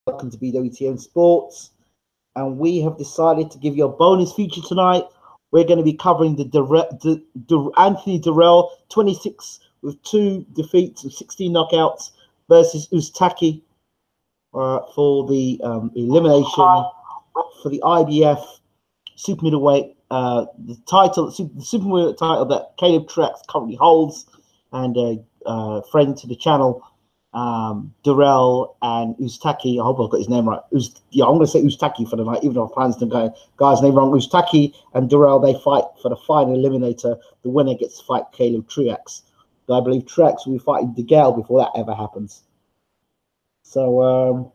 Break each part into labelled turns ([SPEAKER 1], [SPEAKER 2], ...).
[SPEAKER 1] Welcome to BWTM Sports, and we have decided to give you a bonus feature tonight. We're going to be covering the Anthony Dirrell, 26 with 2 defeats and 16 knockouts, versus Uztaki for the elimination for the IBF super middleweight, the super middleweight title that Caleb Truax currently holds, and a friend to the channel, Dirrell and Uztaki. I hope I've got his name right. I'm going to say Uztaki for the night, even though I pronounced the guy's name wrong. Uztaki and Dirrell, they fight for the final eliminator. The winner gets to fight Caleb Truax. I believe Truax will be fighting DeGale before that ever happens. So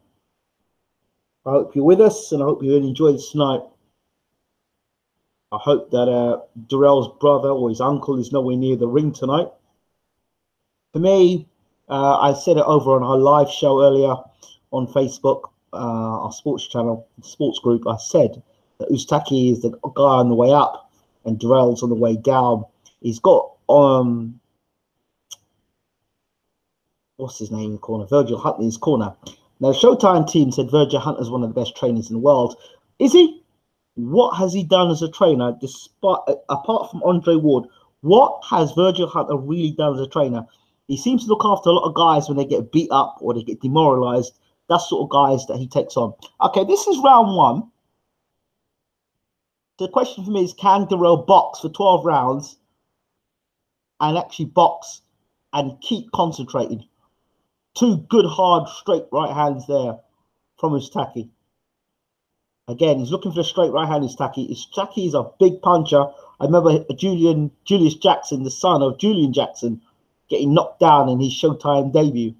[SPEAKER 1] I hope you're with us, and I hope you enjoy this tonight. I hope that Dirrell's brother or his uncle is nowhere near the ring tonight. For me, I said it over on our live show earlier on Facebook, our sports channel, sports group. I said that Uztaki is the guy on the way up and Dirrell's on the way down. He's got what's his name in the corner? Virgil Hunt in his corner. Now, the Showtime team said Virgil Hunt is one of the best trainers in the world. Is he? What has he done as a trainer, apart from Andre Ward? What has Virgil Hunter really done as a trainer? He seems to look after a lot of guys when they get beat up or they get demoralized. That's sort of guys that he takes on. Okay, this is round 1. The question for me is, can Dirrell box for 12 rounds and actually box and keep concentrating? 2 good, hard, straight right hands there from Uztaki. Again, he's looking for a straight right hand, Uztaki. Uztaki is a big puncher. I remember Julius Jackson, the son of Julian Jackson, getting knocked down in his Showtime debut.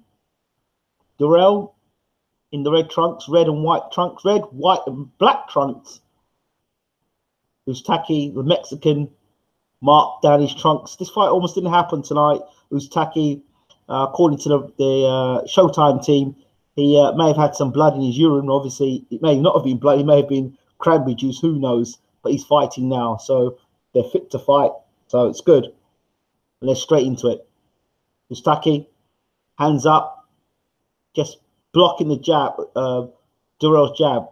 [SPEAKER 1] Dirrell in the red trunks, red and white trunks, red, white, and black trunks. Uztaki, the Mexican, marked down his trunks. This fight almost didn't happen tonight. Uztaki, according to the Showtime team, he may have had some blood in his urine. Obviously, it may not have been blood. It may have been cranberry juice. Who knows? But he's fighting now, so they're fit to fight. So it's good. Let's straight into it. Uztaki, hands up, just blocking the jab, Dirrell's jab.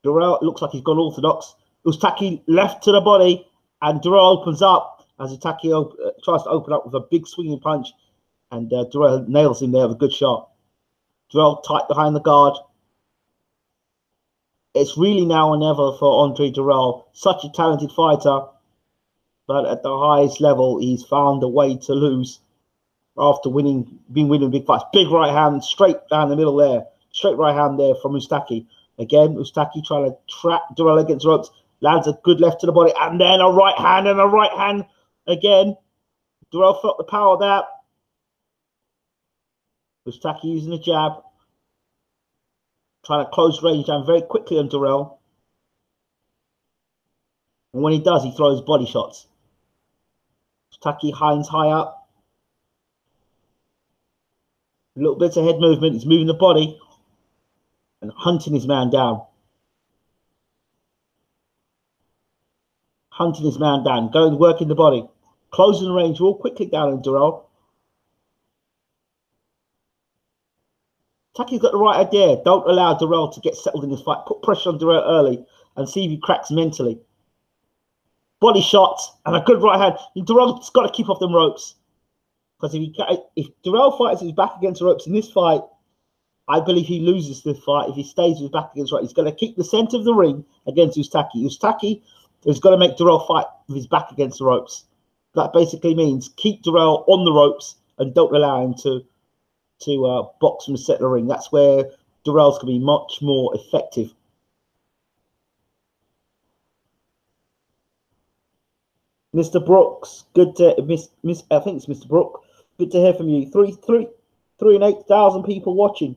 [SPEAKER 1] Dirrell looks like he's gone orthodox. Uztaki left to the body, and Dirrell opens up as Uztaki tries to open up with a big swinging punch, and Dirrell nails him there with a good shot. Dirrell tight behind the guard. It's really now or never for Andre Dirrell. Such a talented fighter, but at the highest level, he's found a way to lose after winning big fights. Big right hand straight down the middle there. Straight right hand there from Uztaki. Again, Uztaki trying to trap Dirrell against the ropes. Lands a good left to the body, and then a right hand and a right hand again. Dirrell felt the power of that. Uztaki using a jab, trying to close range down very quickly on Dirrell. And when he does, he throws body shots. Uztaki hands high up. A little bit of head movement. He's moving the body and hunting his man down. Hunting his man down. Going, working the body. Closing the range real quickly down on Dirrell. Uztaki's got the right idea. Don't allow Dirrell to get settled in this fight. Put pressure on Dirrell early and see if he cracks mentally. Body shots and a good right hand. Dirrell's got to keep off them ropes. Because if Dirrell fights his back against the ropes in this fight, I believe he loses this fight. If he stays with his back against the ropes, he's going to keep the center of the ring against Uztaki. Uztaki is going to make Dirrell fight with his back against the ropes. That basically means keep Dirrell on the ropes and don't allow him to box from the center of the ring. That's where Dirrell's going to be much more effective. Mr. Brooks, good to I think it's Mr. Brook. Good to hear from you. 308,000 people watching.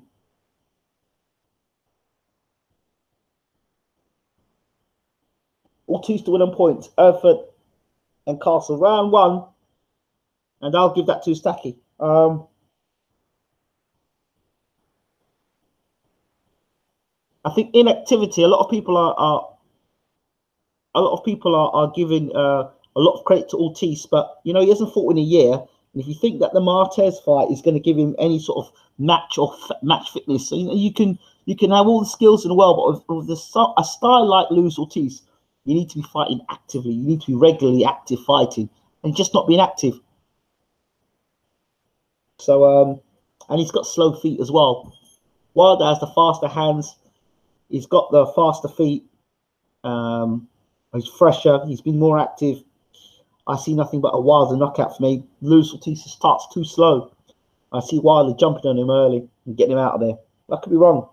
[SPEAKER 1] Ortiz to win on points. Erfurt and Castle. Round 1. And I'll give that to Uztaki. I think inactivity. A lot of people are giving a lot of credit to Ortiz, but you know he hasn't fought in a year. And if you think that the Martez fight is going to give him any sort of match or match fitness, so, you can have all the skills in the world, but with a style like Luis Ortiz, you need to be fighting actively. You need to be regularly active fighting and just not being active. So, and he's got slow feet as well. Wilder has the faster hands. He's got the faster feet. He's fresher. He's been more active. I see nothing but a Wilder knockout for me. Luis Ortiz starts too slow. I see Wilder jumping on him early and getting him out of there. I could be wrong.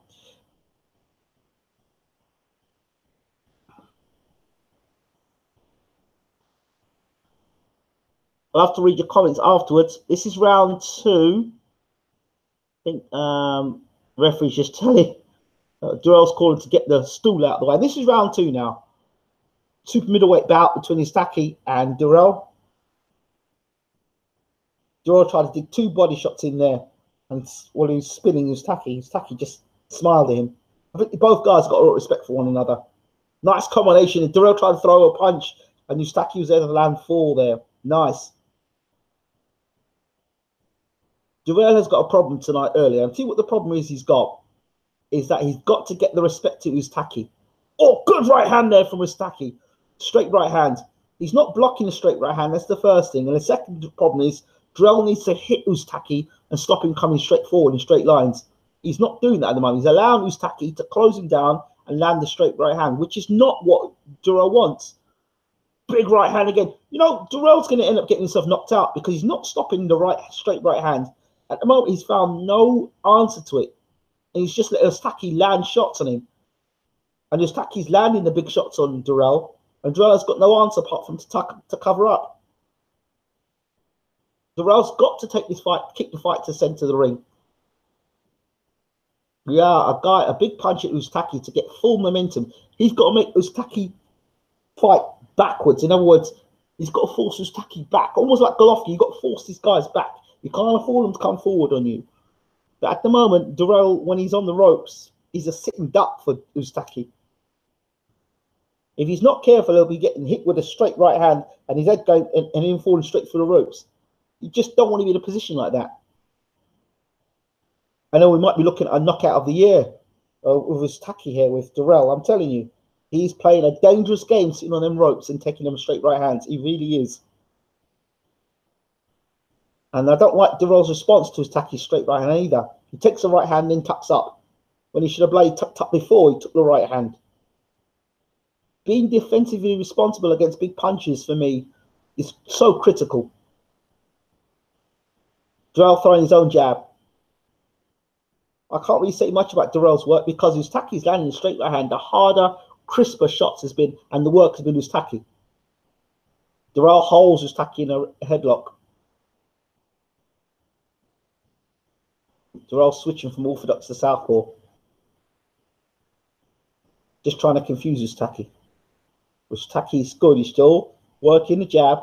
[SPEAKER 1] I'll have to read your comments afterwards. This is round 2. I think referee's just telling Durrell's calling to get the stool out of the way. This is round 2 now. Super middleweight bout between Ustaki and Durrell. Durrell tried to dig 2 body shots in there, and while he was spinning Ustaki just smiled at him. I think both guys got a lot of respect for one another. Nice combination. And Durrell tried to throw a punch, and Ustaki was there to land 4 there. Nice. Durrell has got a problem tonight earlier. And see what the problem is he's got? Is that he's got to get the respect to Ustaki. Oh, good right hand there from Ustaki. Straight right hand. He's not blocking the straight right hand. That's the first thing. And the second problem is Durrell needs to hit Ustaki and stop him coming straight forward in straight lines. He's not doing that at the moment. He's allowing Ustaki to close him down and land the straight right hand, which is not what Durrell wants. Big right hand again. You know, Durrell's going to end up getting himself knocked out because he's not stopping the straight right hand. At the moment, he's found no answer to it. And he's just let Ustaki land shots on him. And Ustaki's landing the big shots on Durrell. And Durrell has got no answer apart from to cover up. Durrell's got to take this fight, kick the fight to the centre of the ring. Yeah, a big punch at Ustaki to get full momentum. He's got to make Ustaki fight backwards. In other words, he's got to force Ustaki back. Almost like Golovkin, you've got to force these guys back. You can't afford them to come forward on you. But at the moment, Durrell, when he's on the ropes, he's a sitting duck for Ustaki. If he's not careful, he'll be getting hit with a straight right hand and his head going and him falling straight through the ropes. You just don't want to be in a position like that. I know we might be looking at a knockout of the year with Ustaki here with Durrell. I'm telling you, he's playing a dangerous game sitting on them ropes and taking them straight right hands. He really is. And I don't like Durrell's response to Ustaki's straight right hand either. He takes the right hand and then tucks up. When he should have played tucked up before, he took the right hand. Being defensively responsible against big punches, for me, is so critical. Durrell throwing his own jab. I can't really say much about Durrell's work because Ustaki's landing the straight right hand. The harder, crisper shots has been, and the work has been Ustaki. Durrell holds Ustaki in a headlock. Durrell switching from orthodox to southpaw. Just trying to confuse Ustaki. Ustaki's good. He's still working the jab.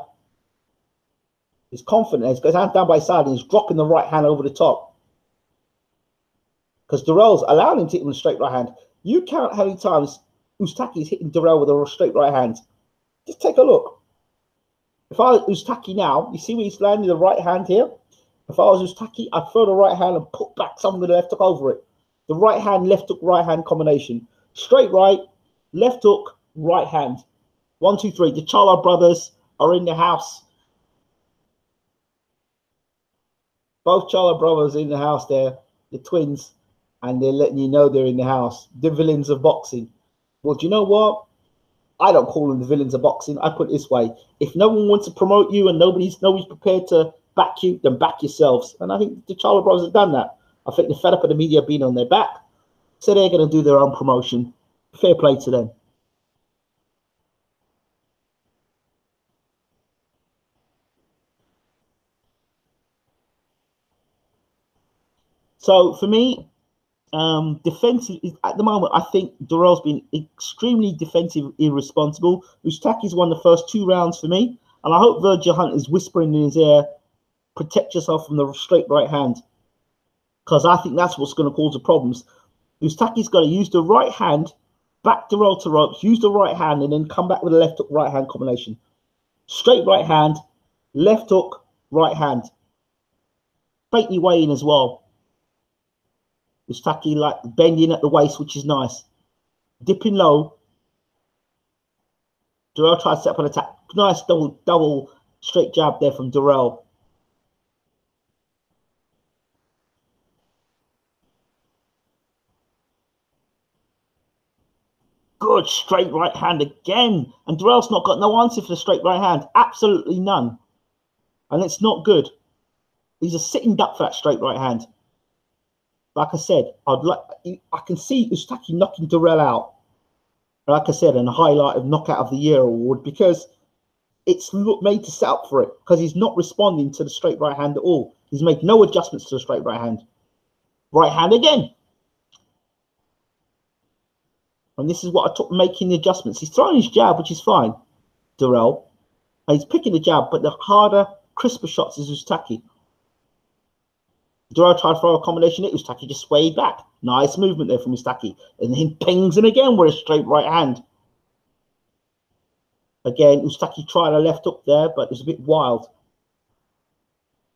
[SPEAKER 1] He's confident. He's got his hand down by his side and he's dropping the right hand over the top. Because Durrell's allowing him to hit him with a straight right hand. You count how many times Ustaki's hitting Durrell with a straight right hand. Just take a look. If I was Ustaki now, you see where he's landing the right hand here? If I was Ustaki, I'd throw the right hand and put back some of the left hook over it. The right hand, left hook, right hand combination. Straight right, left hook, right hand. 1, 2, 3. The Charlo brothers are in the house. Both Charlo brothers in the house there, the twins, and they're letting you know they're in the house. The villains of boxing. Well, do you know what? I don't call them the villains of boxing. I put it this way. If no one wants to promote you and nobody's prepared to back you, then back yourselves. And I think the Charlo brothers have done that. I think they're fed up of the media being on their back. So they're going to do their own promotion. Fair play to them. So for me, defensive at the moment, I think Durrell's been extremely defensive, irresponsible. Ustaki's won the first 2 rounds for me, and I hope Virgil Hunt is whispering in his ear, protect yourself from the straight right hand, because I think that's what's going to cause the problems. Ustaki's got to use the right hand, back Durrell to ropes, use the right hand, and then come back with a left hook right hand combination. Straight right hand, left hook, right hand. faintly way in as well. Ustaki like bending at the waist, which is nice. Dipping low. Durrell tries to set up an attack. Nice double straight jab there from Durrell. Good straight right hand again. And Durrell's not got no answer for the straight right hand. Absolutely none. And it's not good. He's a sitting duck for that straight right hand. Like I said, I can see Ustaki knocking Durrell out. Like I said, and a highlight of Knockout of the Year award, because it's made to set up for it, because he's not responding to the straight right hand at all. He's made no adjustments to the straight right hand. Right hand again. And this is what I took making the adjustments. He's throwing his jab, which is fine, Durrell. And he's picking the jab, but the harder, crisper shots is Ustaki. Durrell tried to throw a combination. Ustaki just swayed back. Nice movement there from Ustaki. And he pings him again with a straight right hand. Again, Ustaki tried a left hook there, but it was a bit wild.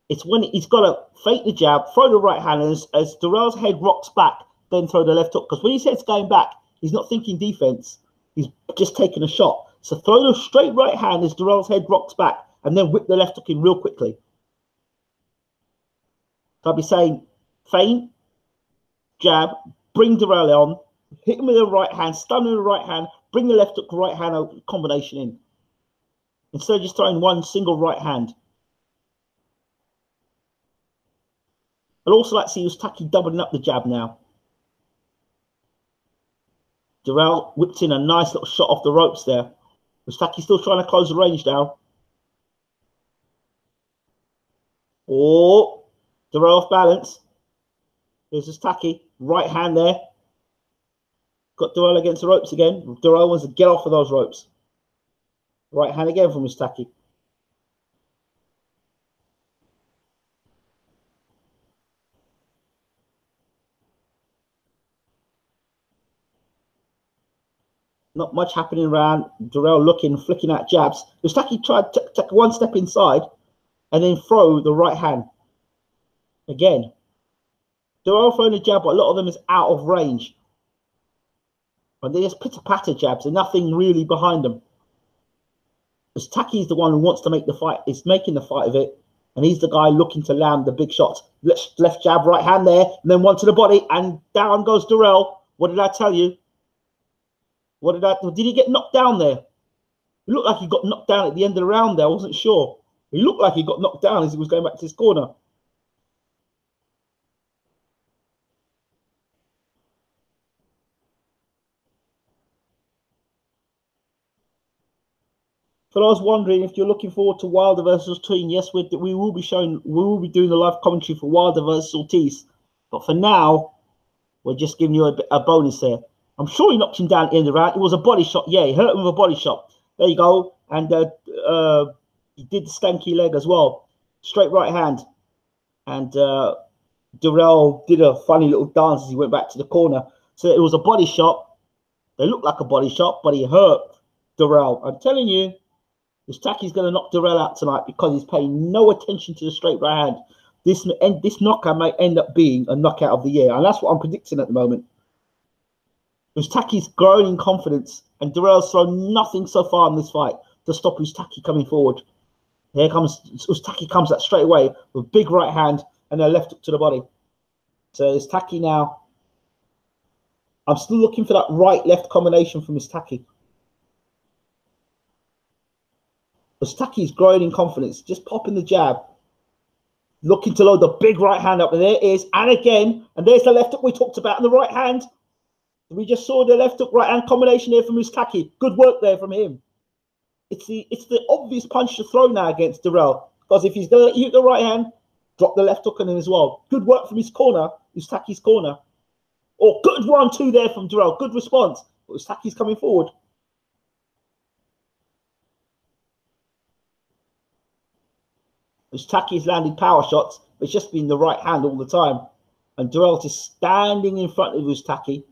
[SPEAKER 1] It's when he's got to fake the jab, throw the right hand, as Durrell's head rocks back, then throw the left hook. Because when he says going back, he's not thinking defense. He's just taking a shot. So throw the straight right hand as Durrell's head rocks back, and then whip the left hook in real quickly. So I'll be saying, feint, jab, bring Durrell on, hit him with the right hand, stun with the right hand, bring the left hook, right hand combination in. Instead of just throwing one single right hand. I'd also like to see Ustaki doubling up the jab now. Durrell whipped in a nice little shot off the ropes there. Ustaki still trying to close the range down. Oh, Durrell off balance. Here's Ustaki. Right hand there. Got Durrell against the ropes again. Durrell wants to get off of those ropes. Right hand again from Ustaki. Not much happening around. Durrell looking, flicking out jabs. Ustaki tried to take one step inside and then throw the right hand. Again. Durrell throwing a jab, but a lot of them is out of range. And they just pitter-patter jabs and nothing really behind them. Ustaki is the one who wants to make the fight, is making the fight of it. And he's the guy looking to land the big shots. Left jab, right hand there, and then one to the body, and down goes Durrell. What did I tell you? Did he get knocked down there? It looked like he got knocked down at the end of the round there. I wasn't sure. He looked like he got knocked down as he was going back to his corner. But I was wondering if you're looking forward to Wilder versus Ortiz. Yes, we will be doing the live commentary for Wilder versus Ortiz. But for now, we're just giving you a bonus there. I'm sure he knocked him down at the end of the round. It was a body shot. Yeah, he hurt him with a body shot. There you go. And he did the stanky leg as well. Straight right hand. And Durrell did a funny little dance as he went back to the corner. So it was a body shot. They looked like a body shot, but he hurt Durrell. I'm telling you, Ustaki's going to knock Durrell out tonight because he's paying no attention to the straight right hand. This knockout might end up being a knockout of the year. And that's what I'm predicting at the moment. Ustaki's growing in confidence, and Durrell's thrown nothing so far in this fight to stop Ustaki coming forward. Here comes Ustaki, comes out straight away with big right hand and a left hook to the body. So Ustaki now. I'm still looking for that right-left combination from Ustaki. Ustaki's growing in confidence, just popping the jab, looking to load the big right hand up, and there it is, and again, and there's the left hook we talked about, and the right hand. We just saw the left hook right hand combination here from Ustaki. Good work there from him. It's the obvious punch to throw now against Durrell, because if he's going to use the right hand, drop the left hook on him as well. Good work from his corner, Ustaki's corner. Oh, good 1-2 there from Durrell. Good response. But Ustaki's coming forward. Ustaki's landing power shots, but it's just been the right hand all the time. And Durrell just standing in front of Ustaki.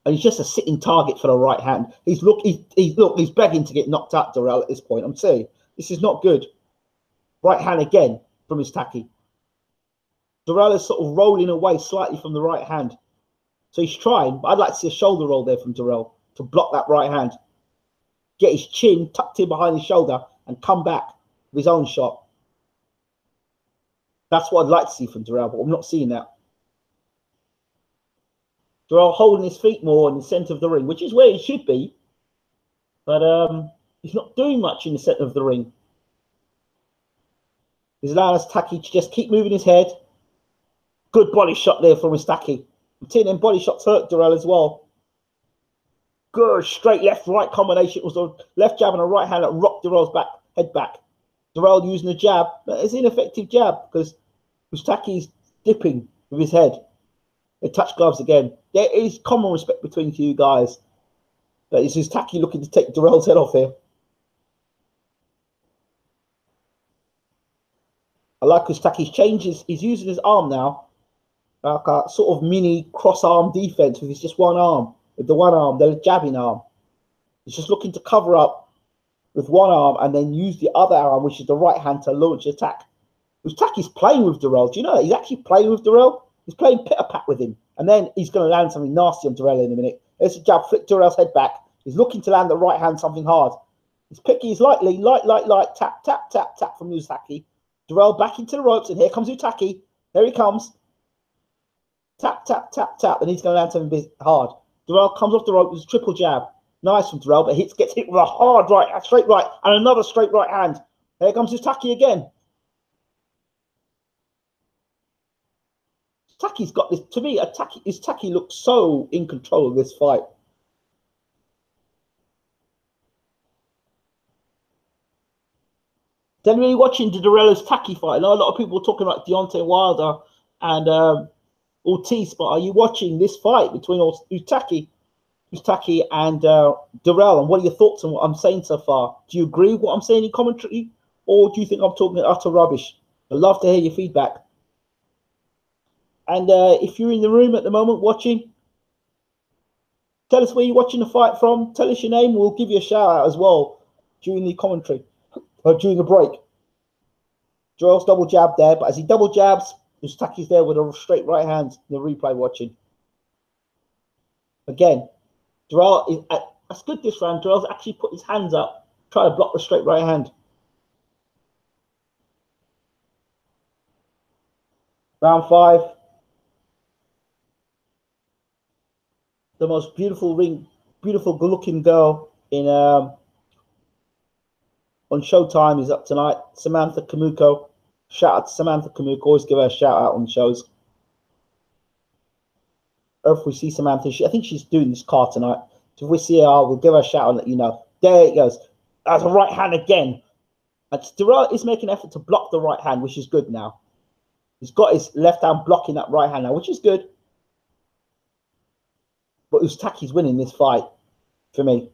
[SPEAKER 1] And he's just a sitting target for the right hand. He's begging to get knocked out, Durrell, at this point. I'm saying this is not good. Right hand again from Ustaki. Durrell is sort of rolling away slightly from the right hand. So he's trying, but I'd like to see a shoulder roll there from Durrell to block that right hand. Get his chin tucked in behind his shoulder and come back with his own shot. That's what I'd like to see from Durrell, but I'm not seeing that. Durrell holding his feet more in the center of the ring, which is where he should be. But he's not doing much in the center of the ring. He's allowing Taki to just keep moving his head. Good body shot there from Taki. I'm telling him body shots hurt Durrell as well. Good straight left right combination. It was a left jab and a right hand that rocked Durrell's head back. Durrell using the jab, but it's an ineffective jab because Taki's dipping with his head. They touch gloves again. There is common respect between you guys. But it's Taki looking to take Durrell's head off here. I like Taki's changes. He's using his arm now. Like a sort of mini cross-arm defense with just one arm. With the one arm, the jabbing arm. He's just looking to cover up with one arm and then use the other arm, which is the right hand, to launch the attack. Taki's playing with Durrell. Do you know that? He's actually playing with Durrell? He's playing pitter-pat with him. And then he's going to land something nasty on Durrell in a minute. There's a jab, flick Durrell's head back. He's looking to land the right hand something hard. He's picking, he's lightly, light, tap, tap, tap, tap from Uzaki. Durrell back into the ropes, and here comes Uzaki. There he comes. Tap, tap, tap, tap, and he's going to land something hard. Durrell comes off the rope with a triple jab. Nice from Durrell, but gets hit with a hard right, a straight right, and another straight right hand. Here comes Uzaki again. Taki's got this. To me, Taki looks so in control of this fight. Then really watching the Durrell's Taki fight. I know a lot of people were talking about Deontay Wilder and Ortiz, but are you watching this fight between Uzaki and Durrell? And what are your thoughts on what I'm saying so far? Do you agree with what I'm saying in commentary, or do you think I'm talking utter rubbish? I'd love to hear your feedback. And if you're in the room at the moment watching, tell us where you're watching the fight from. Tell us your name. We'll give you a shout out as well during the commentary or during the break. Durrell's double jab there, but as he double jabs, Taki's there with a straight right hand in the replay watching. Again, Durrell is that's good this round. Durrell's actually put his hands up, try to block the straight right hand. Round 5. The most beautiful good-looking girl in on Showtime is up tonight. Samantha Kamuko. Shout out to Samantha Kamuko. Always give her a shout out on the shows. Or if we see Samantha, I think she's doing this card tonight. So if we see her, we'll give her a shout out and let you know. There it goes. That's a right hand again. And Durrell is making an effort to block the right hand, which is good now. He's got his left hand blocking that right hand now, which is good. But Uztaki's winning this fight for me.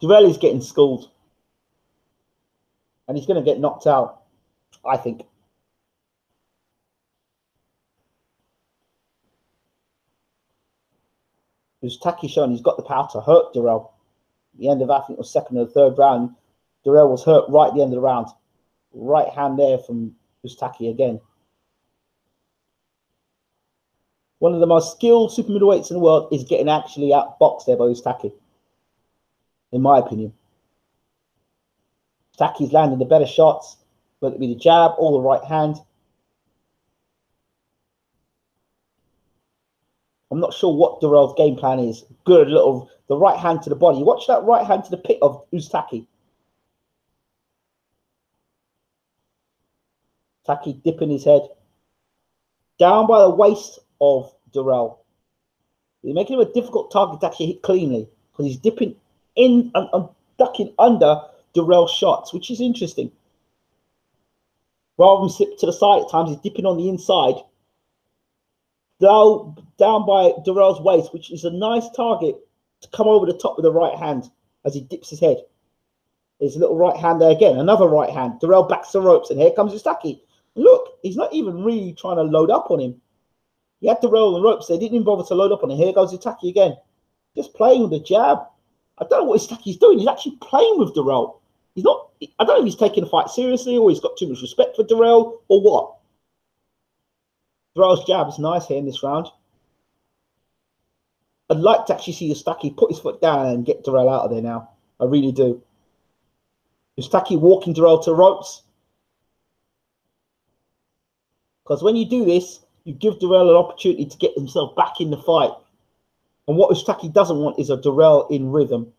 [SPEAKER 1] Durrell is getting schooled. And he's going to get knocked out, I think. Uztaki's showing he's got the power to hurt Durrell. At the end of, I think it was second or the third round, Durrell was hurt right at the end of the round. Right hand there from Uztaki again. One of the most skilled super middleweights in the world is getting actually outboxed there by Uztaki, in my opinion. Uztaki's landing the better shots, whether it be the jab or the right hand. I'm not sure what Durrell's game plan is. Good little, the right hand to the body. Watch that right hand to the pit of Uztaki. Taki dipping his head down by the waist of Durrell. He's making him a difficult target to actually hit cleanly because he's dipping in and ducking under Durrell's shots, which is interesting. Rather than slip to the side at times, he's dipping on the inside. Down by Durrell's waist, which is a nice target to come over the top with the right hand as he dips his head. There's a little right hand there again, another right hand. Durrell backs the ropes, and here comes Uztaki. Look, he's not even really trying to load up on him. He had Durrell on the ropes. They didn't even bother to load up on him. Here goes Uztaki again. Just playing with the jab. I don't know what Uztaki's doing. He's actually playing with Durrell. He's not. I don't know if he's taking the fight seriously or he's got too much respect for Dirrell or what. Dirrell's jab is nice here in this round. I'd like to actually see Ustaki put his foot down and get Dirrell out of there now. I really do. Ustaki walking Dirrell to ropes. Because when you do this, you give Dirrell an opportunity to get himself back in the fight. And what Ustaki doesn't want is a Dirrell in rhythm.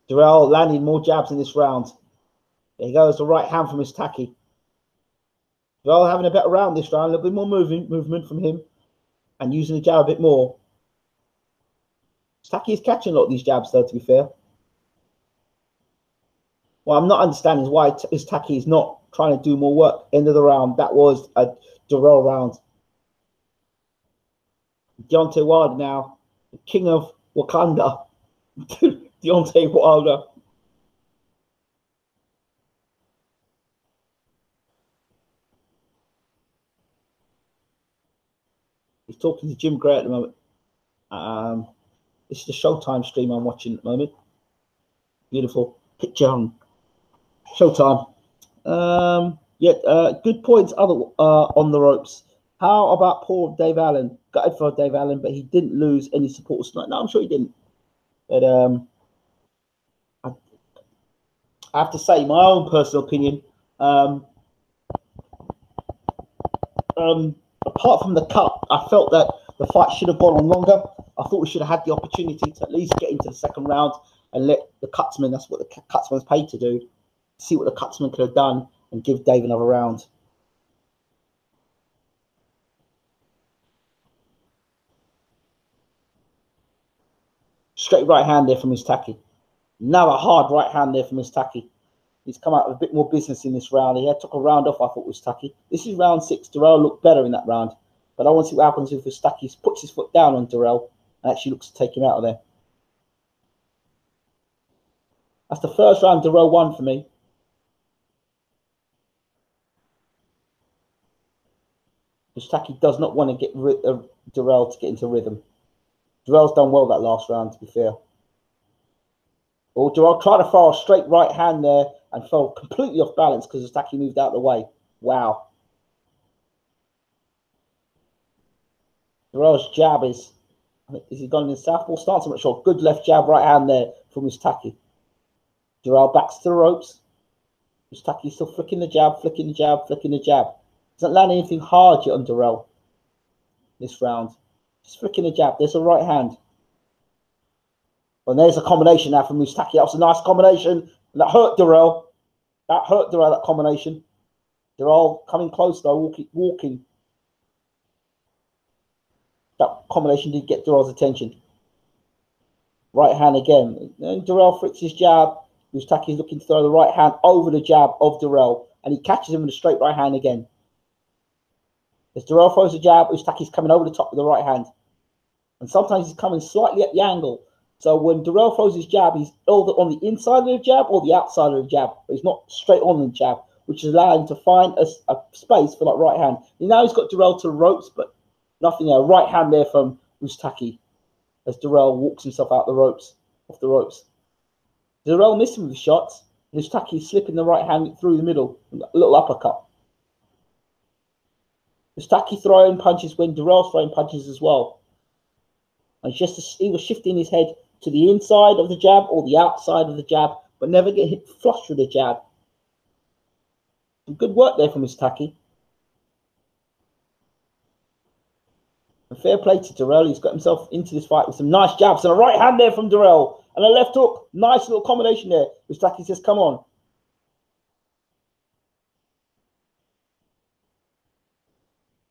[SPEAKER 1] Dirrell landing more jabs in this round. There he goes, the right hand from Ustaki. Dirrell having a better round this round, a little bit more movement from him and using the jab a bit more. Ustaki is catching a lot of these jabs though, to be fair. What I'm not understanding is why Ustaki is not trying to do more work. End of the round. That was a Dirrell round. Deontay Wilder now, the king of Wakanda. Deontay Wilder. He's talking to Jim Gray at the moment. This is the Showtime stream I'm watching at the moment. Beautiful picture on Showtime. Good points on the ropes. How about poor Dave Allen? Gutted for Dave Allen, but he didn't lose any support tonight. No, I'm sure he didn't. But I have to say, my own personal opinion, apart from the cut, I felt that the fight should have gone on longer. I thought we should have had the opportunity to at least get into the second round and let the cutsman, that's what the cutsman's paid to do, see what the cutsman could have done and give Dave another round. Straight right hand there from Ustaki. Now a hard right hand there from Ustaki. He's come out with a bit more business in this round. He took a round off, I thought, was Ustaki. This is round 6. Dirrell looked better in that round. But I want to see what happens if Ustaki puts his foot down on Dirrell and actually looks to take him out of there. That's the first round Dirrell won for me. Ustaki does not want to get Dirrell to get into rhythm. Dirrell's done well that last round, to be fair. Or Dirrell tried to throw a straight right hand there and fell completely off balance because Ustaki moved out of the way. Wow. Dirrell's jab is he gone in southpaw stance? I'm not sure. Good left jab, right hand there from Ustaki. Dirrell backs to the ropes. Ustaki still flicking the jab, flicking the jab, flicking the jab. Doesn't land anything hard yet on Dirrell this round. Just flicking the jab. There's a right hand. And there's a combination now from Ustaki. That was a nice combination. And that hurt Dirrell. That hurt Dirrell, that combination. Dirrell coming close though, walking. That combination did get Dirrell's attention. Right hand again. And Dirrell flicks his jab. Ustaki's looking to throw the right hand over the jab of Dirrell. And he catches him with a straight right hand again. As Dirrell throws the jab, Ustaki's coming over the top with the right hand. And sometimes he's coming slightly at the angle. So when Dirrell throws his jab, he's either on the inside of the jab or the outside of the jab. But he's not straight on the jab, which is allowing him to find a space for that right hand. And now he's got Dirrell to the ropes, but nothing there. Right hand there from Ustaki as Dirrell walks himself out the ropes, off the ropes. Dirrell missing with the shots. Ustaki slipping the right hand through the middle. A little uppercut. Ustaki throwing punches when Dirrell's throwing punches as well. And he was shifting his head to the inside of the jab or the outside of the jab, but never get hit flush with the jab. Some good work there from Ustaki. And fair play to Dirrell. He's got himself into this fight with some nice jabs and a right hand there from Dirrell. And a left hook. Nice little combination there. Ustaki says, come on.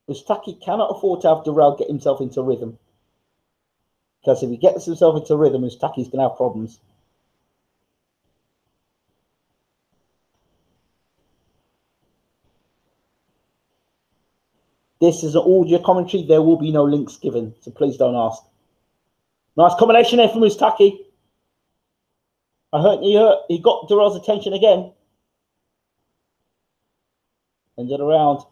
[SPEAKER 1] Ustaki cannot afford to have Dirrell get himself into rhythm. Because if he gets himself into rhythm, Ustaki's going to have problems. This is an audio commentary. There will be no links given, so please don't ask. Nice combination there from Ustaki. He got Dirrell's attention again. Ended around.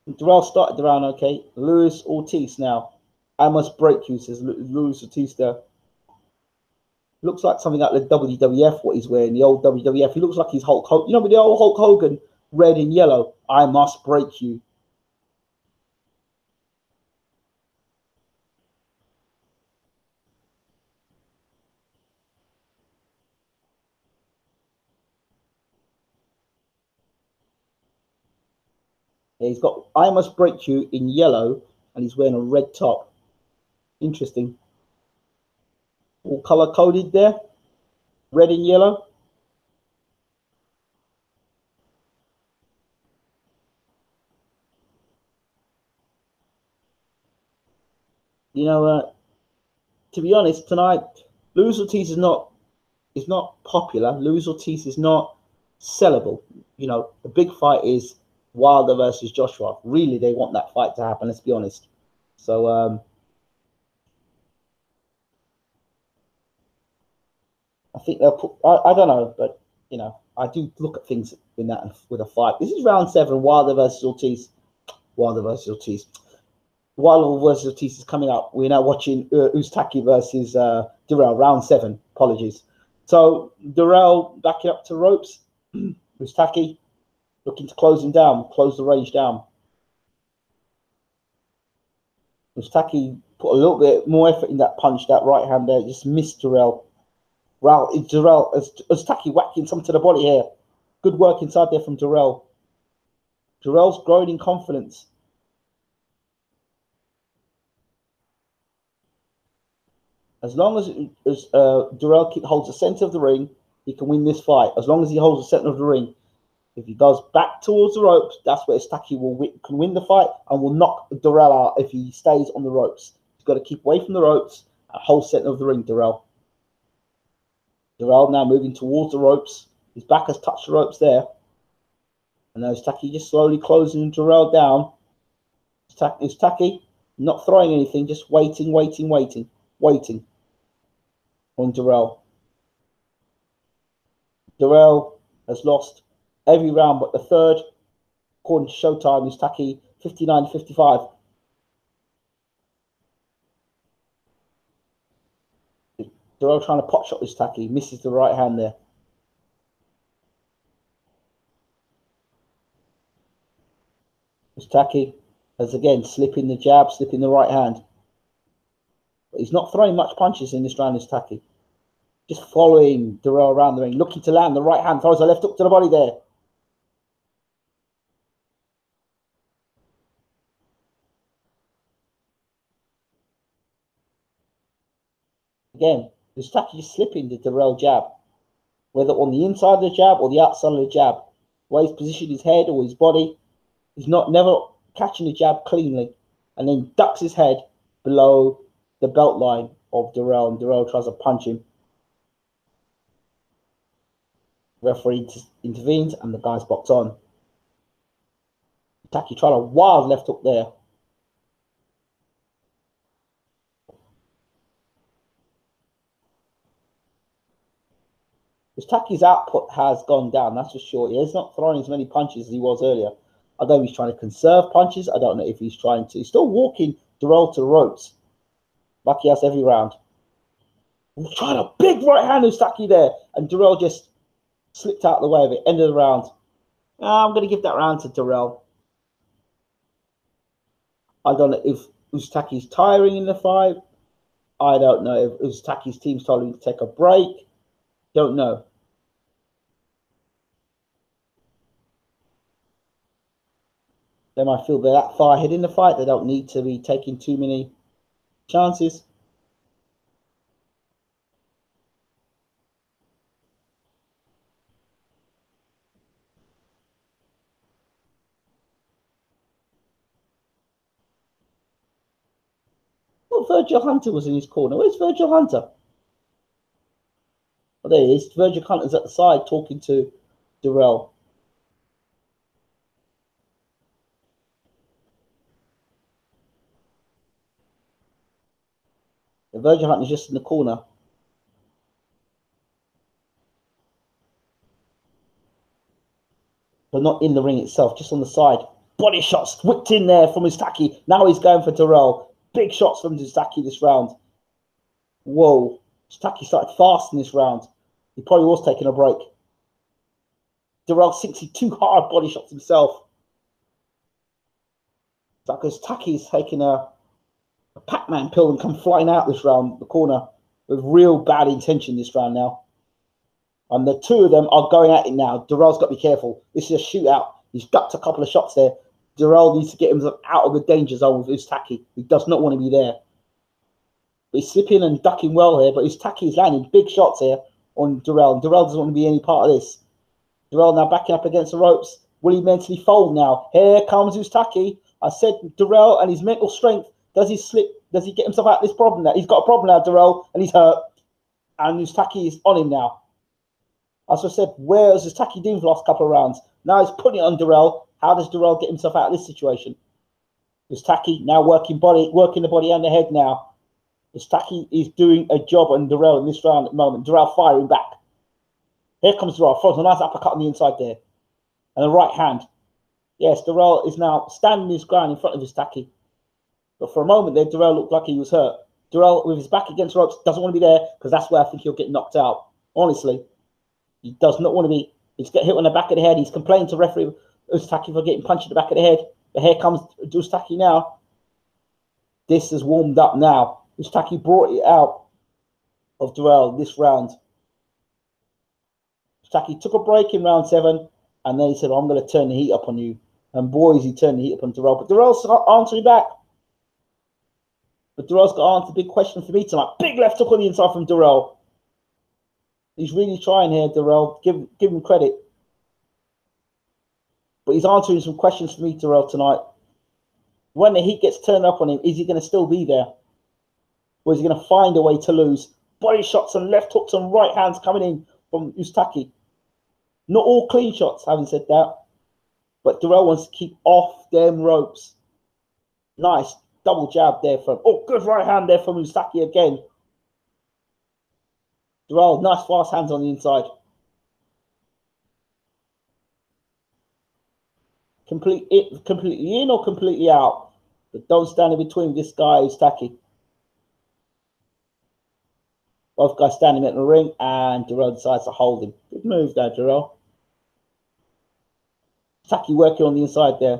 [SPEAKER 1] Dirrell started the round okay. Ortiz now. I must break you, says Luis Ortiz there. Looks like something like the WWF, what he's wearing, the old WWF. He looks like he's Hulk Hogan. You know, with the old Hulk Hogan, red and yellow. I must break you. Yeah, he's got I must break you in yellow, and he's wearing a red top. Interesting. All color coded there, red and yellow. You know, to be honest, tonight Luis Ortiz is not popular. Luis Ortiz is not sellable. You know, the big fight is Wilder versus Joshua. Really, they want that fight to happen. Let's be honest. So I think they'll put. I don't know, but you know, I do look at things in that with a fight. This is round 7. Wilder versus Ortiz. Wilder versus Ortiz. Wilder versus Ortiz is coming up. We're now watching Ustaki versus Durrell, round 7. Apologies. So Durrell backing up to ropes. Ustaki looking to close him down, close the range down. Ustaki put a little bit more effort in that punch, that right hand there, just missed Durrell. Durrell, Ustaki whacking something to the body here. Good work inside there from Durrell. Durrell's growing in confidence. As long as Durrell holds the center of the ring, he can win this fight. As long as he holds the center of the ring. If he goes back towards the ropes, that's where Ustaki can win the fight and will knock Durrell out if he stays on the ropes. He's got to keep away from the ropes and hold center of the ring, Durrell. Durrell now moving towards the ropes. His back has touched the ropes there. And now Ustaki just slowly closing Durrell down. Ustaki not throwing anything, just waiting on Durrell. Durrell has lost every round but the third. According to Showtime, Ustaki 59-55. Durrell trying to pot shot Ustaki, misses the right hand there. Ustaki has again slipping the jab, slipping the right hand. But he's not throwing much punches in this round, Ustaki. Just following Durrell around the ring, looking to land the right hand, throws a left hook to the body there. Again, Ustaki is slipping the Durrell jab, whether on the inside of the jab or the outside of the jab. The way he's positioned his head or his body, he's never catching the jab cleanly, and then ducks his head below the belt line of Durrell, and Durrell tries to punch him. Referee intervenes, and the guy's boxed on. Ustaki tried a wild left hook there. Ustaki's output has gone down, that's for sure. He's not throwing as many punches as he was earlier. I don't know if he's trying to conserve punches. I don't know if he's trying to. He's still walking Durrell to the ropes, like he has every round. He's trying a big right hand Ustaki there, and Durrell just slipped out of the way of it. End of the round. I'm going to give that round to Durrell. I don't know if Ustaki's tiring in the fight. I don't know if Ustaki's team's told him to take a break. Don't know. They might feel they're that far ahead in the fight. They don't need to be taking too many chances. Well, Virgil Hunter was in his corner. Where's Virgil Hunter? Oh, there he is. Virgil Hunter's at the side talking to Durrell. The Virgil Hunter's just in the corner. But not in the ring itself, just on the side. Body shots whipped in there from Ustaki. Now he's going for Durrell. big shots from Ustaki this round. Whoa. Ustaki started fast in this round. He probably was taking a break. Dirrell 62 hard body shots himself. It's like Ustaki's taking a Pac-Man pill and come flying out this round, the corner, with real bad intention this round now. And the two of them are going at it now. Dirrell's got to be careful. This is a shootout. He's ducked a couple of shots there. Dirrell needs to get himself out of the danger zone with Ustaki. He does not want to be there. But he's slipping and ducking well here, but Ustaki is landing big shots here on Dirrell. And Dirrell doesn't want to be any part of this. Dirrell now backing up against the ropes. Will he mentally fold now? Here comes Ustaki. I said Dirrell and his mental strength. Does he slip? Does he get himself out of this problem now? He's got a problem now, Dirrell, and he's hurt. And Ustaki is on him now. As I said, where is Ustaki doing for the last couple of rounds? Now he's putting it on Dirrell. How does Dirrell get himself out of this situation? Ustaki now working the body and the head now. Ustaki is doing a job on Dirrell in this round at the moment. Dirrell firing back. Here comes Dirrell. Throws a nice uppercut on the inside there. And a right hand. Yes, Dirrell is now standing his ground in front of Ustaki. But for a moment there, Dirrell looked like he was hurt. Dirrell, with his back against the ropes, doesn't want to be there because that's where I think he'll get knocked out. Honestly, he does not want to be. He's getting hit on the back of the head. He's complaining to referee Ustaki for getting punched in the back of the head. But here comes Ustaki now. This has warmed up now. Ustaki brought it out of Dirrell this round. Ustaki took a break in round 7, and then he said, I'm going to turn the heat up on you. And boys, he turned the heat up on Dirrell. But Dirrell's answering back. But Dirrell's got to answer the big question for me tonight. Big left hook on the inside from Dirrell. He's really trying here, Dirrell. Give him credit. But he's answering some questions for me, Dirrell, tonight. When the heat gets turned up on him, is he going to still be there? Or is he going to find a way to lose? Body shots and left hooks and right hands coming in from Ustaki. Not all clean shots, having said that. But Dirrell wants to keep off them ropes. Nice double jab there from... Oh, good right hand there from Ustaki again. Dirrell, nice fast hands on the inside. Completely in or completely out. But don't stand in between this guy, Ustaki. Both guys standing in the ring, and Dirrell decides to hold him. Good move there, Dirrell. Ustaki working on the inside there.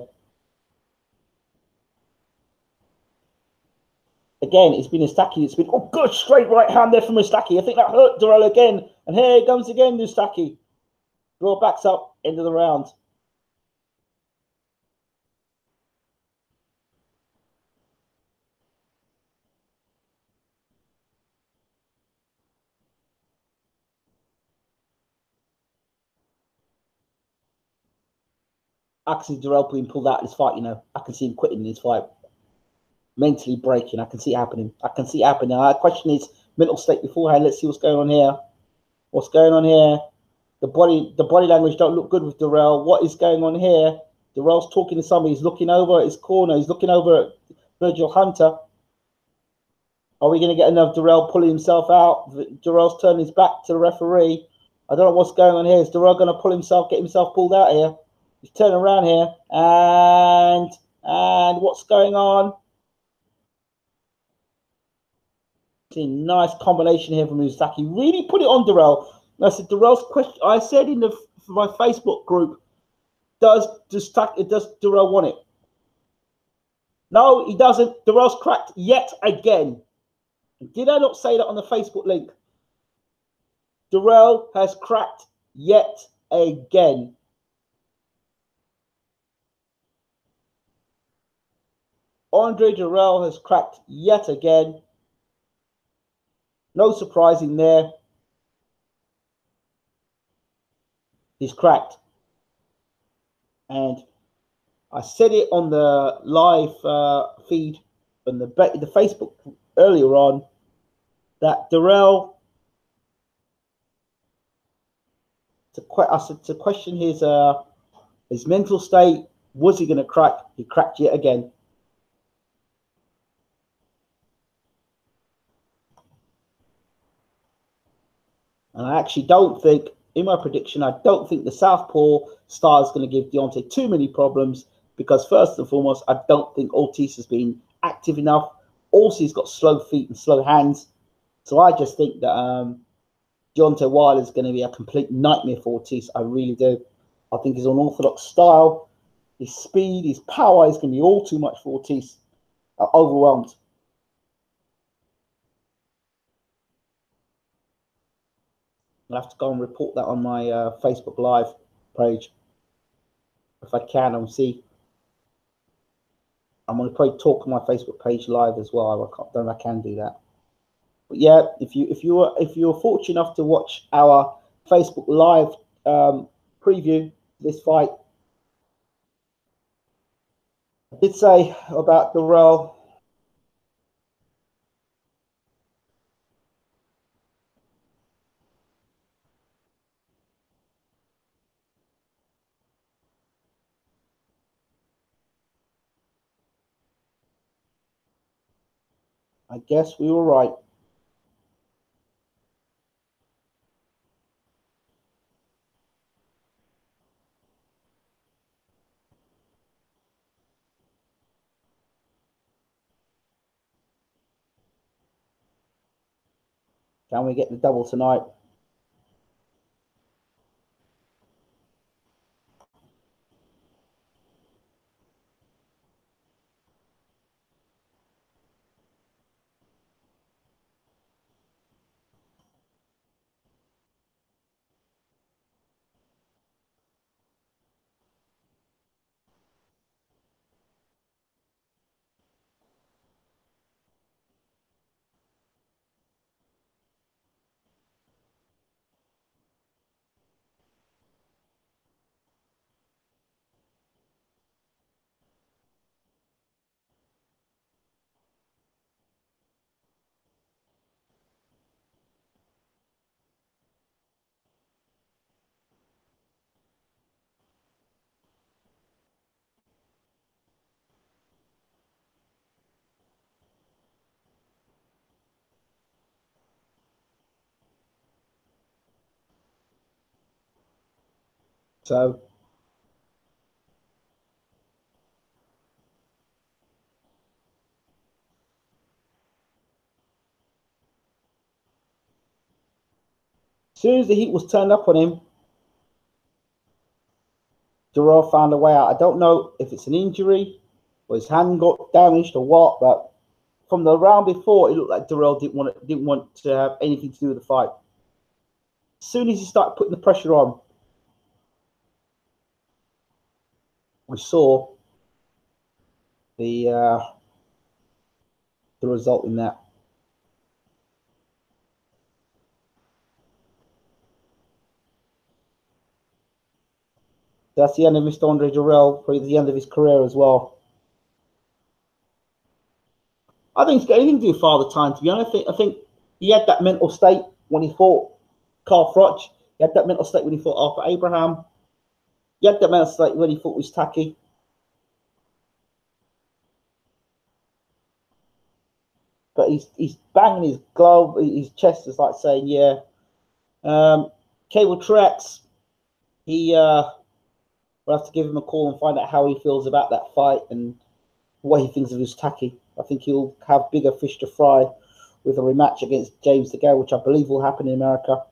[SPEAKER 1] Again, it's been Ustaki. It's been, oh, good straight right hand there from Ustaki. I think that hurt Dirrell again. And here he comes again, Ustaki. Dirrell backs up, end of the round. I can see Dirrell being pulled out of this fight, you know. I can see him quitting this fight. Mentally breaking. I can see it happening. I can see it happening. The question is mental state beforehand. Let's see what's going on here. What's going on here? The body language don't look good with Dirrell. What is going on here? Dirrell's talking to somebody. He's looking over at his corner. He's looking over at Virgil Hunter. Are we going to get another Dirrell pulling himself out? Dirrell's turning his back to the referee. I don't know what's going on here. Is Dirrell going to pull himself, get himself pulled out here? He's turning around here. And what's going on? See, nice combination here from Ustaki. Really put it on Dirrell. I said Dirrell's question. I said in my Facebook group, does Dirrell want it? No, he doesn't. Dirrell's cracked yet again. Did I not say that on the Facebook link? Dirrell has cracked yet again. Andre Dirrell has cracked yet again. No surprising there. He's cracked. And I said it on the live feed on the Facebook earlier on that Dirrell, I said to question his mental state, was he going to crack? He cracked yet again. And I actually don't think, in my prediction, I don't think the Southpaw star is going to give Deontay too many problems because, first and foremost, I don't think Ortiz has been active enough Also, he's got slow feet and slow hands. So I just think that Deontay Wilder is going to be a complete nightmare for Ortiz. I really do. I think his unorthodox style, his speed, his power is going to be all too much for Ortiz. Overwhelmed. I'll have to go and report that on my Facebook Live page. If I can, I'll see. I'm going to probably talk on my Facebook page live as well. I don't know if I can do that. But yeah, if you're fortunate enough to watch our Facebook Live preview this fight, I did say about Durrell. I guess we were right. Can we get the double tonight? So as soon as the heat was turned up on him, Durrell found a way out. I don't know if it's an injury or his hand got damaged or what, but from the round before, it looked like Durrell didn't want to have anything to do with the fight. As soon as he started putting the pressure on, we saw the result in that. That's the end of Mr. Andre Durrell, probably the end of his career as well. I think it's got anything to do with Father Time, to be honest. I think he had that mental state when he fought Carl Froch. He had that mental state when he fought Arthur Abraham. He had that mental state when he fought with Taki. But he's banging his glove, his chest is like saying, yeah. Cable Tracks, we'll have to give him a call and find out how he feels about that fight and what he thinks of his Taki. I think he'll have bigger fish to fry with a rematch against James DeGale, which I believe will happen in America.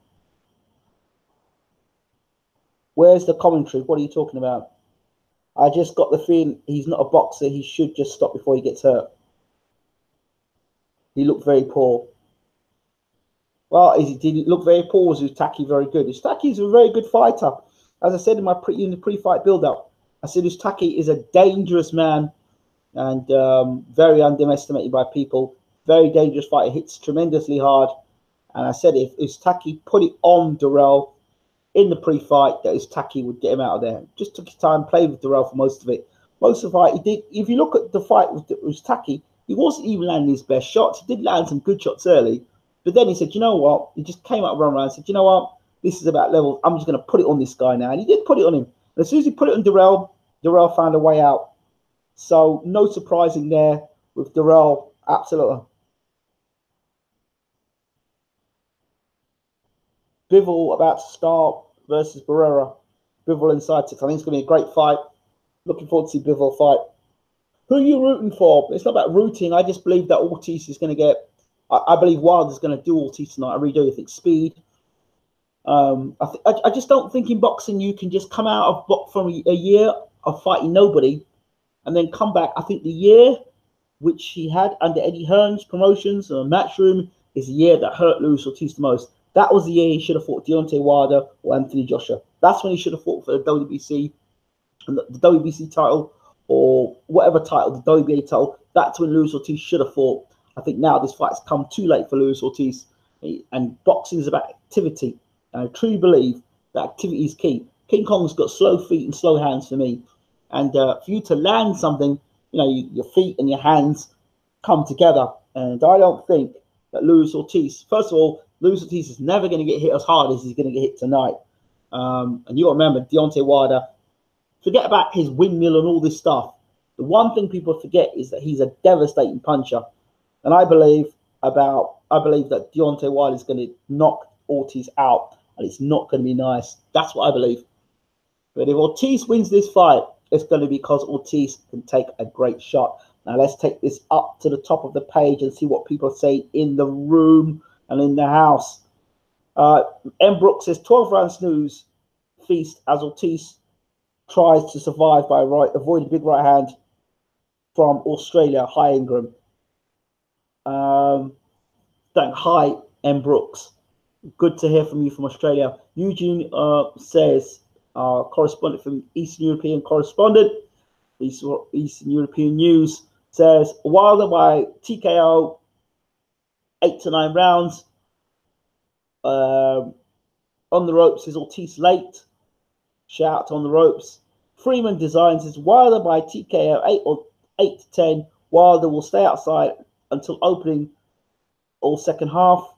[SPEAKER 1] Where's the commentary? What are you talking about? I just got the feeling he's not a boxer. He should just stop before he gets hurt. He looked very poor. Well, he didn't look very poor. Was Ustaki very good? Ustaki is a very good fighter. As I said in the pre-fight build-up, I said Ustaki is a dangerous man and very underestimated by people. Very dangerous fighter. Hits tremendously hard. And I said if Ustaki put it on Durrell in the pre-fight, that Ustaki would get him out of there. Just took his time, played with Durrell for most of it. Most of the fight, he did. If you look at the fight with Ustaki, he wasn't even landing his best shots. He did land some good shots early. But then he said, you know what? He just came up run around and said, you know what? This is about levels. I'm just going to put it on this guy now. And he did put it on him. And as soon as he put it on Durrell, Durrell found a way out. So no surprising there with Durrell. Absolutely. Bivol about to start versus Barrera. Bivol inside 6. I think it's going to be a great fight. Looking forward to see Bivol fight. Who are you rooting for? It's not about rooting. I just believe that Ortiz is going to get. I believe Wilder's going to do Ortiz tonight. I really do. I think speed. I just don't think in boxing you can just come out of from a year of fighting nobody and then come back. I think the year which he had under Eddie Hearn's promotions or Matchroom is the year that hurt Luis Ortiz the most. That was the year he should have fought Deontay Wilder or Anthony Joshua. That's when he should have fought for the WBC and the WBC title or whatever title, the WBA title. That's when Luis Ortiz should have fought. I think now this fight's come too late for Luis Ortiz. And boxing is about activity. And I truly believe that activity is key. King Kong's got slow feet and slow hands for me. And for you to land something, your feet and your hands come together. And I don't think that Luis Ortiz, first of all, Luis Ortiz is never going to get hit as hard as he's going to get hit tonight. And you got to remember, Deontay Wilder, forget about his windmill and all this stuff. The one thing people forget is that he's a devastating puncher. And I believe that Deontay Wilder is going to knock Ortiz out, and it's not going to be nice. That's what I believe. But if Ortiz wins this fight, it's going to be because Ortiz can take a great shot. Now let's take this up to the top of the page and see what people say in the room and in the house. M. Brooks says 12-round snooze feast as Ortiz tries to survive by avoiding big right hand from Australia. Hi, Ingram. Hi, M. Brooks. Good to hear from you from Australia. Eugene says, correspondent from Eastern European correspondent, Eastern European News, says Wilder by TKO 8 to 9 rounds. On the ropes is Ortiz late. Shout on the ropes. Freeman Designs is Wilder by TKO 8 to 10. Wilder will stay outside until opening or second half.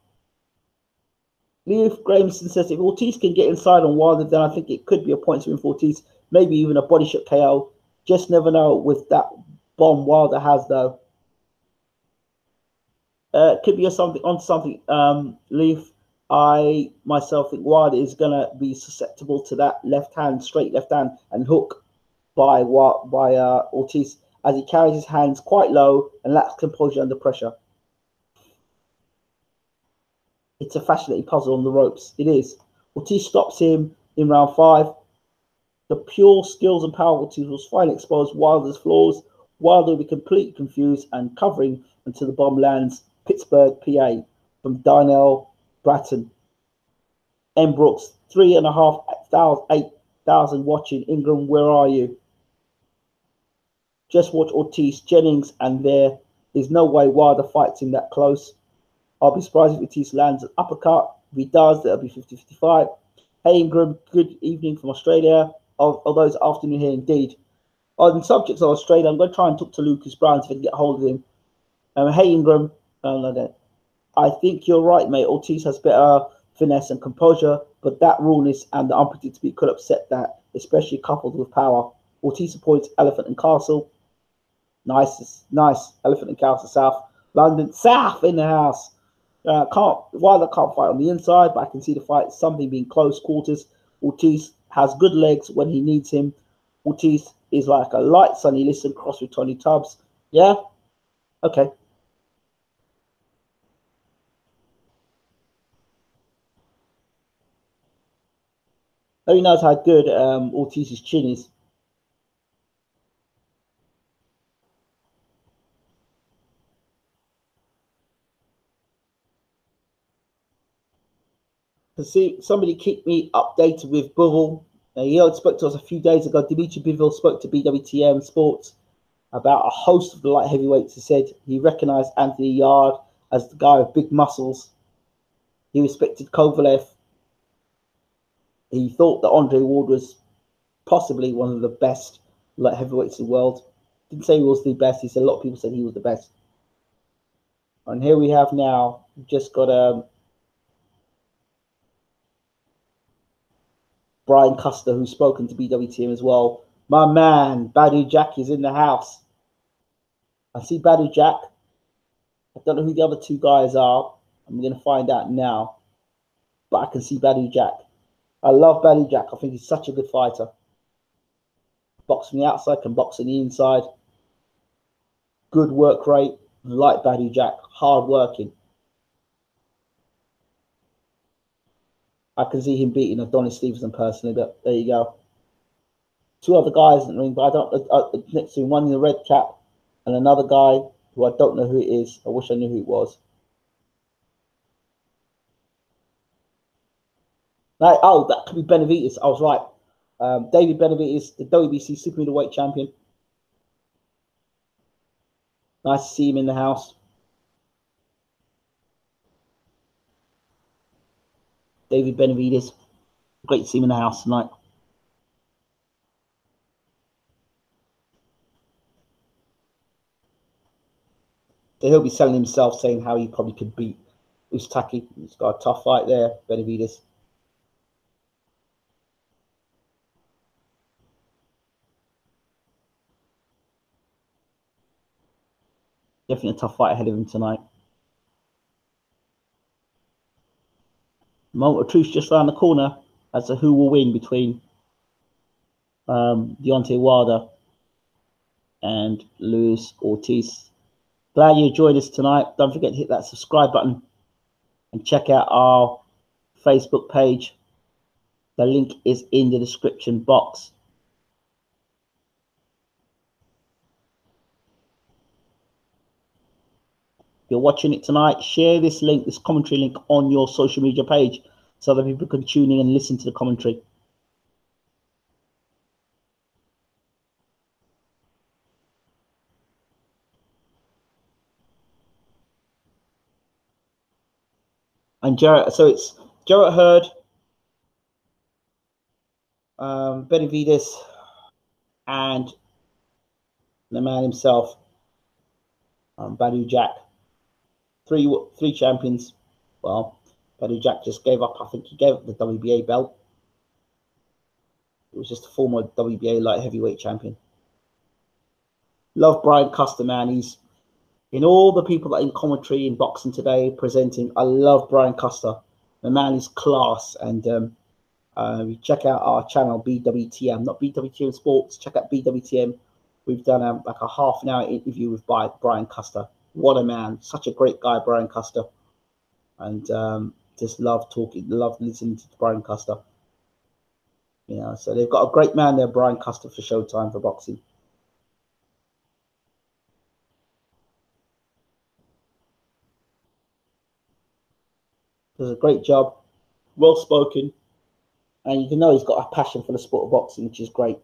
[SPEAKER 1] Leo Grahamson says if Ortiz can get inside on Wilder, then I think it could be a point win for Ortiz, maybe even a body shot KO. Just never know with that bomb Wilder has, though. Could be something. Leaf. I myself think Wilder is gonna be susceptible to that straight left hand and hook by Ortiz as he carries his hands quite low and lacks composure under pressure. It's a fascinating puzzle on the ropes. It is. Ortiz stops him in round 5. The pure skills and power of Ortiz will finally expose Wilder's flaws. Wilder will be completely confused and covering until the bomb lands. Pittsburgh, PA, from Darnell Bratton. M. Brooks, 3,500 watching. Ingram, where are you? Just watch Ortiz, Jennings, and there is no way Wilder fights him that close. I'll be surprised if Ortiz lands an uppercut. If he does, that'll be 50-55. Hey, Ingram, good evening from Australia. Although it's afternoon here indeed. On subjects of Australia, I'm going to try and talk to Lucas Brown if I can get hold of him. Hey, Ingram. I think you're right, mate. Ortiz has better finesse and composure, but that rawness and the unpredictability could upset that, especially coupled with power. Ortiz appoints Elephant and Castle. Nice. Elephant and Castle South. London South in the house. Wilder can't fight on the inside, but I can see the fight something being close quarters. Ortiz has good legs when he needs him. Ortiz is like a light Sonny Liston crossed with Tony Tubbs. Yeah? Okay. Who knows how good Ortiz's chin is. See, somebody keep me updated with Bivol. He spoke to us a few days ago. Dimitri Bivol spoke to BWTM Sports about a host of the light heavyweights. He said he recognized Anthony Yard as the guy with big muscles. He respected Kovalev. He thought that Andre Ward was possibly one of the best light heavyweights in the world. Didn't say he was the best. He said a lot of people said he was the best. And here we have now just got Brian Custer, who's spoken to BWTM as well. My man, Badu Jack, is in the house. I see Badu Jack. I don't know who the other two guys are. I'm going to find out now. But I can see Badu Jack. I love Badu Jack. I think he's such a good fighter. Box from the outside, can box on the inside. good work rate, like Badou Jack, hard working. I can see him beating Adonis Stevenson personally, but there you go. Two other guys in the ring, but I don't. Next to him, one in the red cap, and another guy who I don't know who it is. I wish I knew who it was. Like, oh, that could be Benavides. I was right. David Benavides, the WBC super middleweight champion. Nice to see him in the house. David Benavides, great to see him in the house tonight. So he'll be selling himself, saying how he probably could beat Ustaki. He's got a tough fight there, Benavides. Definitely a tough fight ahead of him tonight. Moment of truth just around the corner as to who will win between Deontay Wilder and Luis Ortiz. Glad you joined us tonight. Don't forget to hit that subscribe button and check out our Facebook page. The link is in the description box. If you're watching it tonight, share this link, this commentary link on your social media page so that people can tune in and listen to the commentary. And Jarrett, so it's Jarrett Hurd, Benavides, and the man himself, Badou Jack. Three champions. Well, Badou Jack just gave up. I think he gave up the WBA belt. It was just a former WBA light heavyweight champion. Love Brian Custer, man. He's in all the people that are in commentary in boxing today presenting. I love Brian Custer. The man is class. And check out our channel BWTM, not BWTM Sports. Check out BWTM. We've done like a half an hour interview with Brian Custer. What a man. Such a great guy, Brian Custer. And just love talking, love listening to Brian Custer. You know, so they've got a great man there, Brian Custer, for Showtime for boxing. Does a great job, well spoken, and you can know he's got a passion for the sport of boxing, which is great.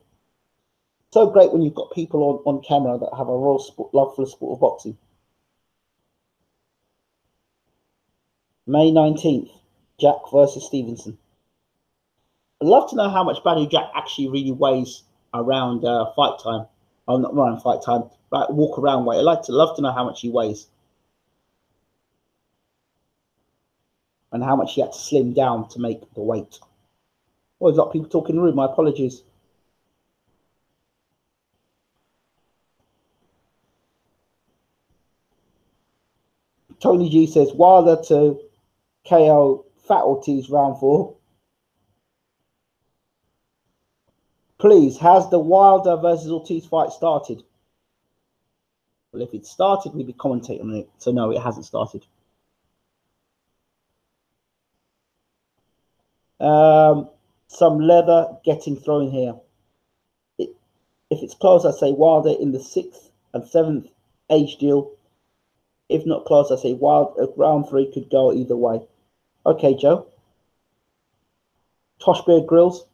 [SPEAKER 1] So great when you've got people on camera that have a real love for the sport of boxing. May 19th, Jack versus Stevenson. I'd love to know how much Badou Jack actually really weighs around fight time. Oh, not around fight time, but walk around weight. I'd love to know how much he weighs. And how much he had to slim down to make the weight. Oh, there's a lot of people talking in the room. My apologies. Tony G says, Wilder to KO Fat Ortiz round 4. Please, has the Wilder versus Ortiz fight started? Well, if it started, we'd be commentating on it. So no, it hasn't started. Some leather getting thrown here. If it's close, I say Wilder in the 6th and 7th age deal. If not close, I say round 3 could go either way. Okay, Joe. Tosh Beard Grills.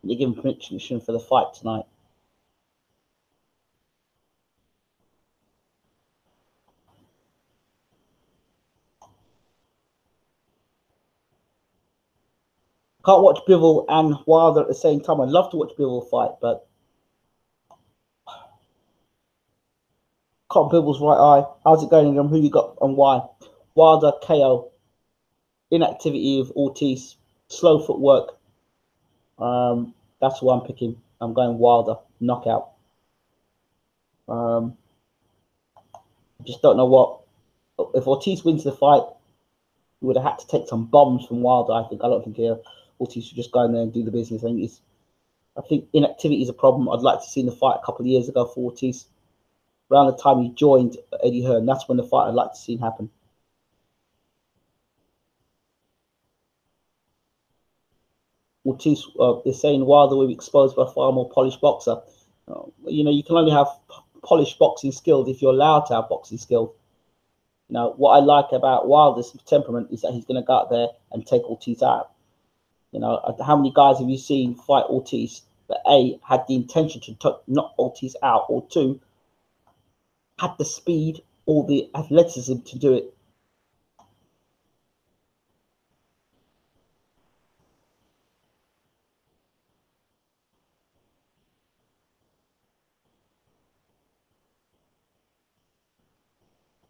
[SPEAKER 1] You're giving prediction for the fight tonight. Can't watch Bivol and Wilder at the same time. I'd love to watch Bivol fight, but Cotton Bibble's right eye. How's it going, Ingram? Who you got and why? Wilder, KO. Inactivity of Ortiz. Slow footwork. That's who I'm picking. I'm going Wilder. Knockout. Just don't know what. If Ortiz wins the fight, he would have had to take some bombs from Wilder. I don't think Ortiz should just go in there and do the business. I think inactivity is a problem. I'd like to see in the fight a couple of years ago for Ortiz. Around the time he joined Eddie Hearn, that's when the fight I'd like to see happen. Ortiz is saying Wilder will be exposed by a far more polished boxer. You can only have polished boxing skills if you're allowed to have boxing skills. What I like about Wilder's temperament is that he's going to go out there and take Ortiz out. How many guys have you seen fight Ortiz that A, had the intention to knock Ortiz out, or two, had the speed or the athleticism to do it?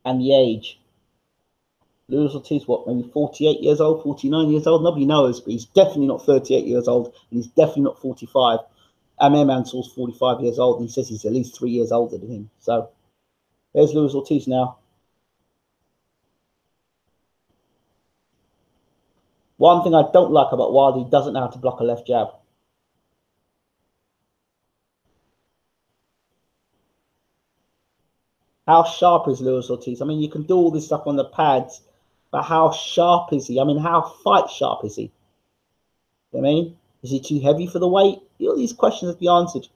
[SPEAKER 1] And the age. Luis Ortiz, what, maybe 48 years old, 49 years old? Nobody knows, but he's definitely not 38 years old, and he's definitely not 45. Amir Mansour's 45 years old, and he says he's at least 3 years older than him. So there's Luis Ortiz now. One thing I don't like about Wilder, he doesn't know how to block a left jab. How sharp is Luis Ortiz? I mean, you can do all this stuff on the pads, but how sharp is he? I mean, how fight sharp is he? I mean, is he too heavy for the weight? All these questions have to be answered.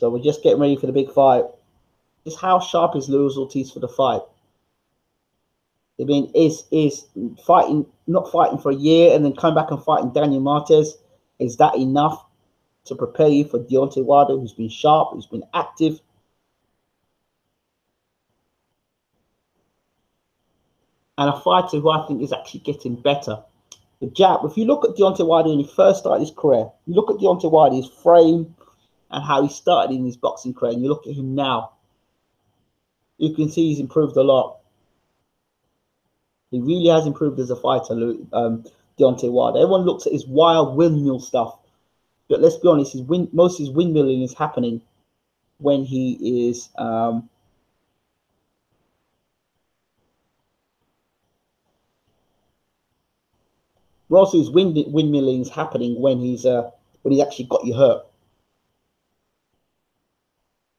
[SPEAKER 1] So we're just getting ready for the big fight. Just how sharp is Luis Ortiz for the fight? I mean, is fighting, not fighting for a year and then come back and fighting Daniel Marquez, is that enough to prepare you for Deontay Wilder, who's been sharp, who's been active? And a fighter who I think is actually getting better. The jab, if you look at Deontay Wilder when he first started his career, you look at Deontay Wilder, his frame, and how he started in his boxing career, and you look at him now, you can see he's improved a lot. He really has improved as a fighter, Deontay Wilder. Everyone looks at his wild windmill stuff, but let's be honest, most of his windmilling is happening when he is most of his windmilling is happening when he's actually got you hurt.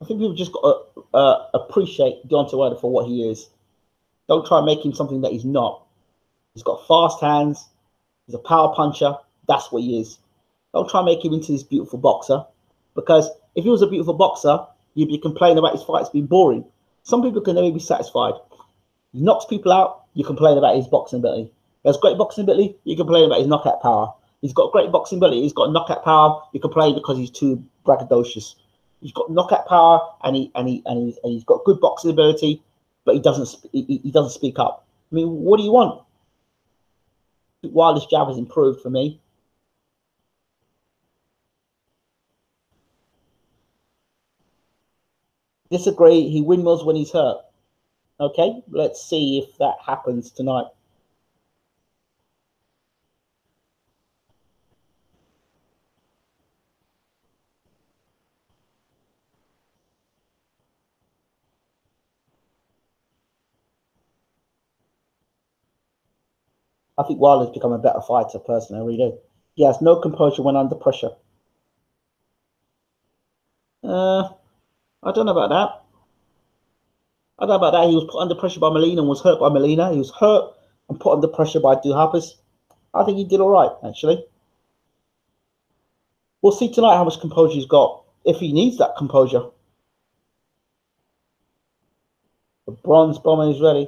[SPEAKER 1] I think people just got to appreciate Deontay Wilder for what he is. Don't try and make him something that he's not. He's got fast hands. He's a power puncher. That's what he is. Don't try and make him into this beautiful boxer, because if he was a beautiful boxer, you'd be complaining about his fights being boring. Some people can never be satisfied. He knocks people out, you complain about his boxing ability. He has great boxing ability, you complain about his knockout power. He's got great boxing ability, he's got knockout power, you complain because he's too braggadocious. He's got knockout power and he's got good boxing ability, but he doesn't speak up. I mean, what do you want? Wilder's jab has improved for me. Disagree. He windmills when he's hurt. Okay, let's see if that happens tonight. I think Wilder's become a better fighter, personally. I really do. He has no composure when under pressure. I don't know about that. I don't know about that. He was put under pressure by Molina and was hurt by Molina. He was hurt and put under pressure by Duhaupas. I think he did all right, actually. We'll see tonight how much composure he's got, if he needs that composure. The bronze bomber is ready.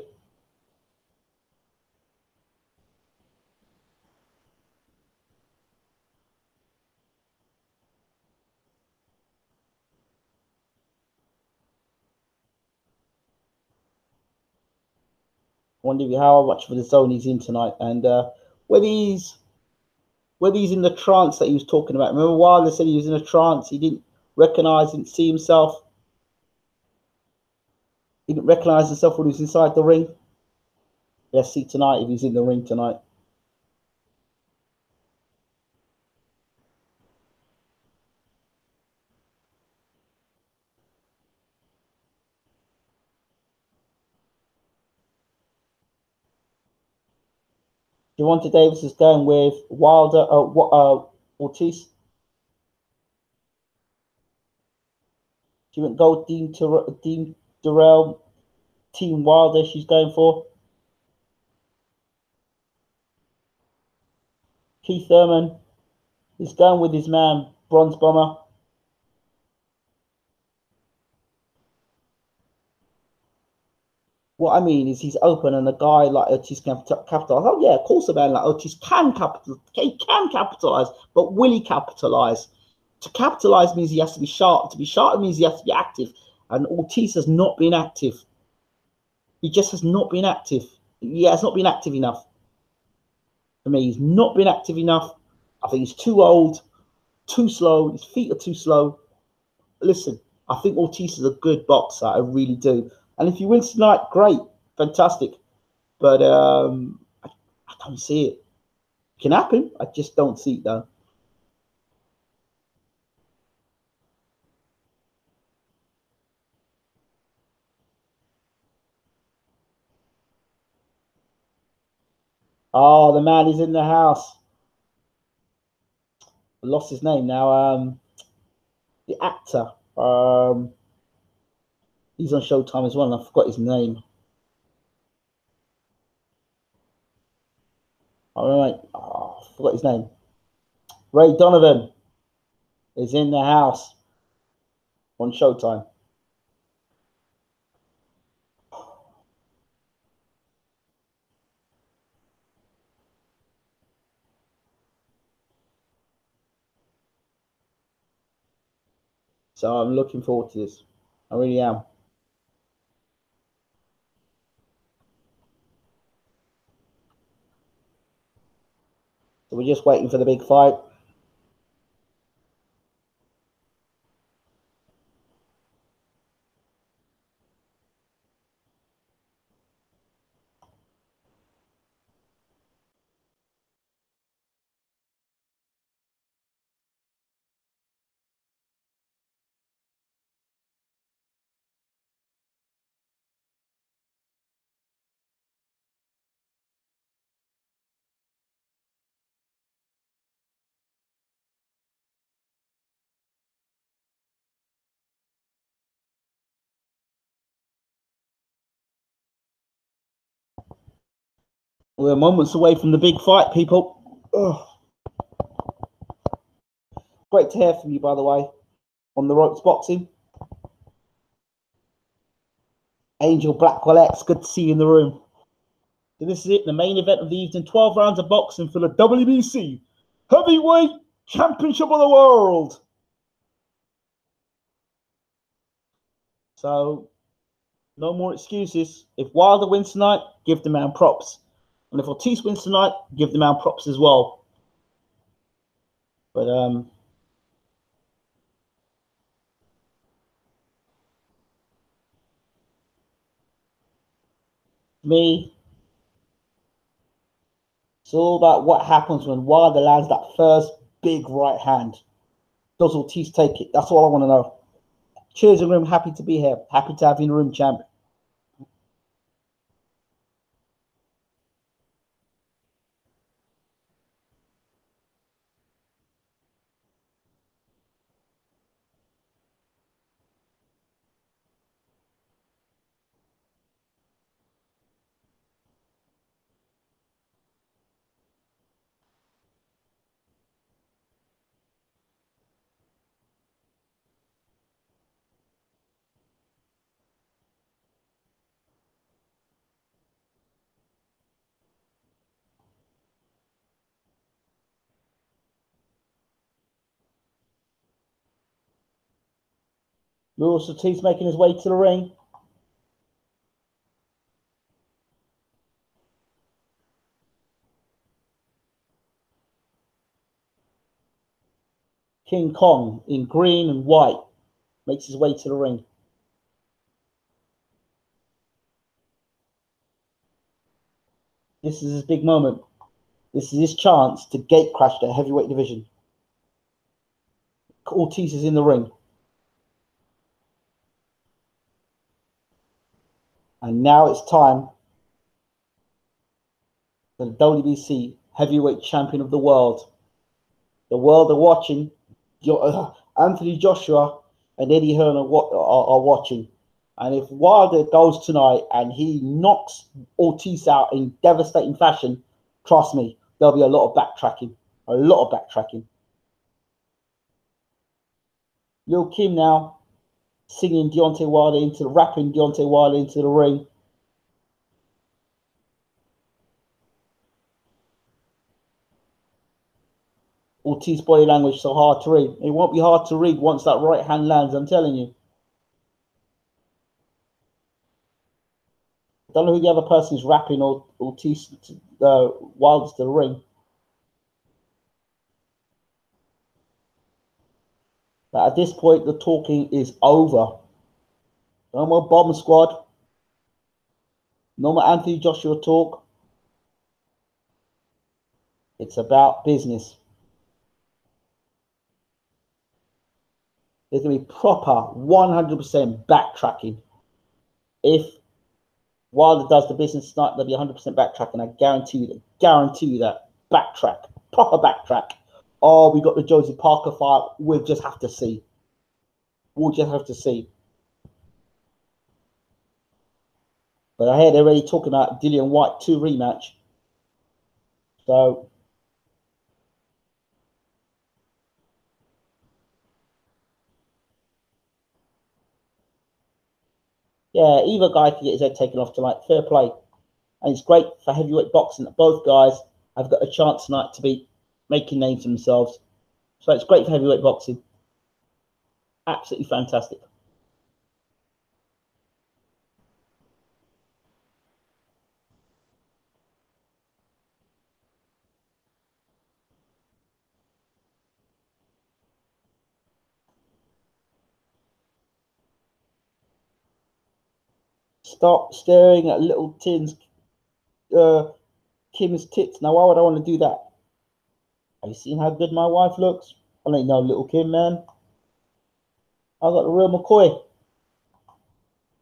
[SPEAKER 1] I wonder how much of the zone he's in tonight, and whether he's whether he's in the trance that he was talking about. Remember Wilder said he was in a trance. He didn't recognize, didn't see himself. He didn't recognize himself when he was inside the ring. Let's see tonight if he's in the ring tonight. Deontay Davis is going with Wilder, Ortiz. She went gold. Dean Durrell, Team Wilder. She's going for Keith Thurman. He's going with his man, Bronze Bomber. What I mean is he's open, and a guy like Ortiz can capitalize. Oh yeah, of course a man like Ortiz can capitalize, but will he capitalize? To capitalize means he has to be sharp. To be sharp means he has to be active, and Ortiz has not been active. He just has not been active. He has not been active enough. For me, he's not been active enough. I think he's too old, too slow. His feet are too slow. Listen, I think Ortiz is a good boxer. I really do. And if he wins tonight, great, fantastic. But I don't see it. It can happen. I just don't see it though. Oh, the man is in the house. I lost his name now. The actor. He's on Showtime as well, and I forgot his name. All right. Oh, I forgot his name. Ray Donovan is in the house on Showtime. So I'm looking forward to this. I really am. So we're just waiting for the big fight. We're moments away from the big fight, people. Ugh. Great to hear from you, by the way, on the ropes boxing. Angel Blackwell X, good to see you in the room. So this is it, the main event of the evening. 12 rounds of boxing for the WBC Heavyweight Championship of the World. So, no more excuses. If Wilder wins tonight, give the man props. And if Ortiz wins tonight, give the man props as well. But me, it's all about what happens when Wilder lands that first big right hand. Does Ortiz take it? That's all I want to know. Cheers, in the room. Happy to be here. Happy to have you in the room, champ. Luis Ortiz making his way to the ring. King Kong in green and white makes his way to the ring. This is his big moment. This is his chance to gate crash the heavyweight division. Ortiz is in the ring. And now it's time for the WBC heavyweight champion of the world. The world are watching. Anthony Joshua and Eddie Hearn are watching. And if Wilder goes tonight and he knocks Ortiz out in devastating fashion, trust me, there'll be a lot of backtracking. A lot of backtracking. Lil Kim now singing Deontay Wilder rapping Deontay Wilder into the ring. Ortiz body language so hard to read. It won't be hard to read once that right hand lands, I'm telling you. Don't know who the other person is rapping or Ortiz Wilder's to the ring. But at this point, the talking is over. No more bomb squad. No more Anthony Joshua talk. It's about business. There's going to be proper 100% backtracking. If Wilder does the business tonight, there'll be 100% backtracking. I guarantee you that. Backtrack. Proper backtrack. Oh, we got the Josie Parker fight. We'll just have to see. We'll just have to see. But I hear they're already talking about Dillian White 2 rematch. So yeah, either guy can get his head taken off tonight. Fair play. And it's great for heavyweight boxing that both guys have got a chance tonight to be making names for themselves. So it's great for heavyweight boxing. Absolutely fantastic. Stop staring at little Kim's tits. Now, why would I want to do that? Have you seen how good my wife looks? I ain't no little Kim, man. I got the real McCoy.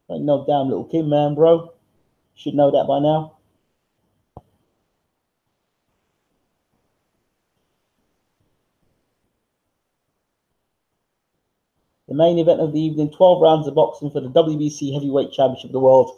[SPEAKER 1] I ain't no damn little Kim, man, bro. Should know that by now. The main event of the evening, 12 rounds of boxing for the WBC Heavyweight Championship of the world.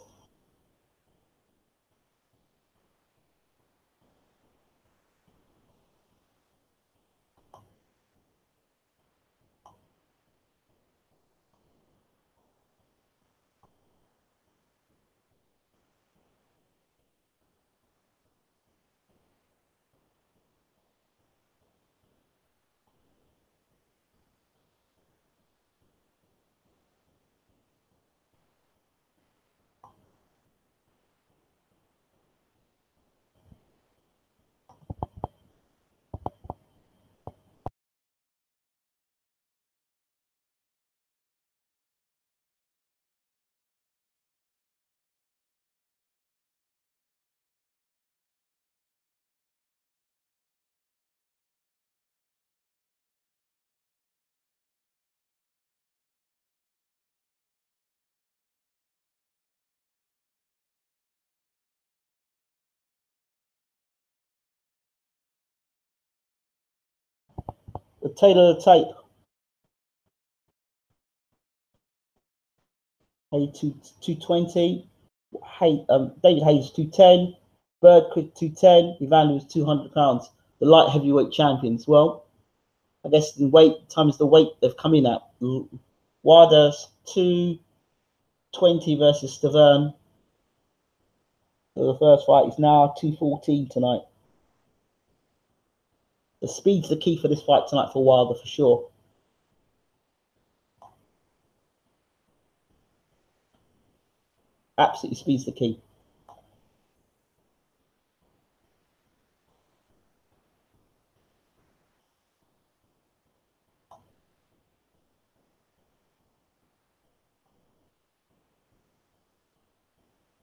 [SPEAKER 1] The tail of the tape. Hay 220. David Hayes 210. Bird Quick 210. Evander was 200 pounds. The light heavyweight champions. Well, I guess in weight times the weight they've come in at. Wilder's 220 versus Stavern. So the first fight is now 214 tonight. The speed's the key for this fight tonight for Wilder for sure. Absolutely, speed's the key.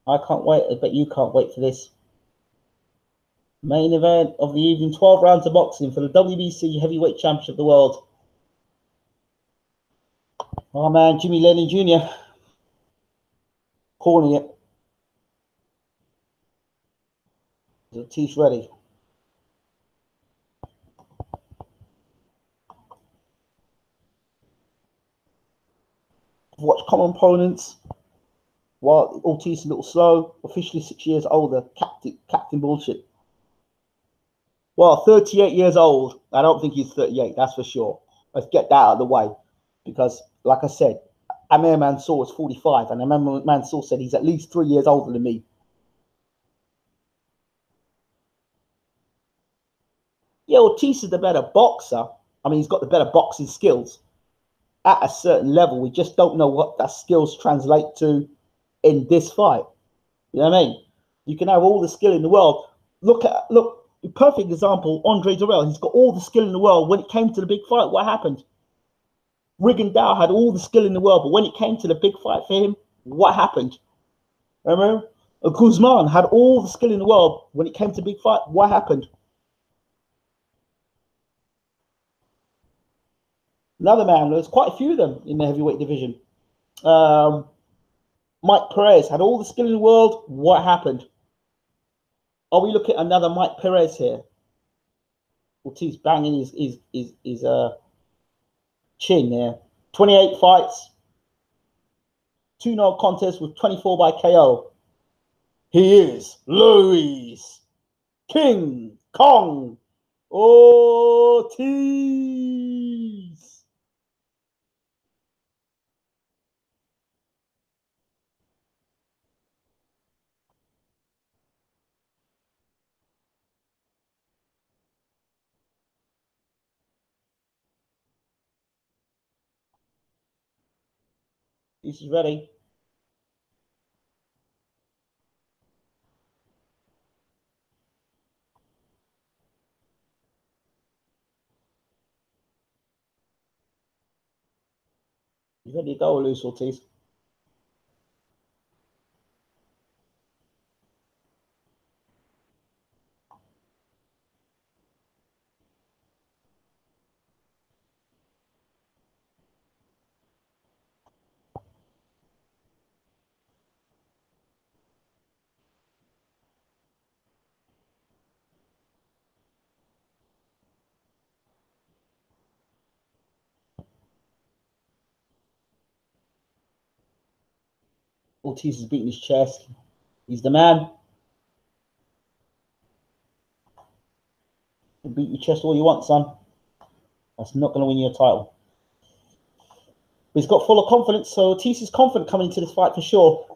[SPEAKER 1] I can't wait. I bet you can't wait for this. Main event of the evening, 12 rounds of boxing for the WBC Heavyweight Championship of the World. Oh man, Jimmy Lennon Jr. calling it. The teeth ready. Watch common opponents. While Ortiz a little slow, officially 6 years older. Captain bullshit. Well, 38 years old. I don't think he's 38, that's for sure. Let's get that out of the way. Because, like I said, Amir Mansour is 45, and Amir Mansour said he's at least 3 years older than me. Yeah, Ortiz is the better boxer. I mean, he's got the better boxing skills. At a certain level, we just don't know what that skills translate to in this fight. You know what I mean? You can have all the skill in the world. Look, perfect example, Andre Durrell. He's got all the skill in the world. When it came to the big fight, what happened? Rigondeaux had all the skill in the world, but when it came to the big fight for him, what happened? Remember? Guzman had all the skill in the world. When it came to big fight, what happened? Another man, there's quite a few of them in the heavyweight division. Mike Perez had all the skill in the world. What happened? Are we looking at another Mike Perez here? Ortiz banging his chin there. 28 fights, 2-0 contests with 24 by KO. He is Luis King Kong Ortiz. He's ready. He's ready to go, Luis Ortiz. Ortiz is beating his chest. He's the man. You beat your chest all you want, son. That's not going to win you a title. But he's got full of confidence, so Ortiz is confident coming into this fight for sure.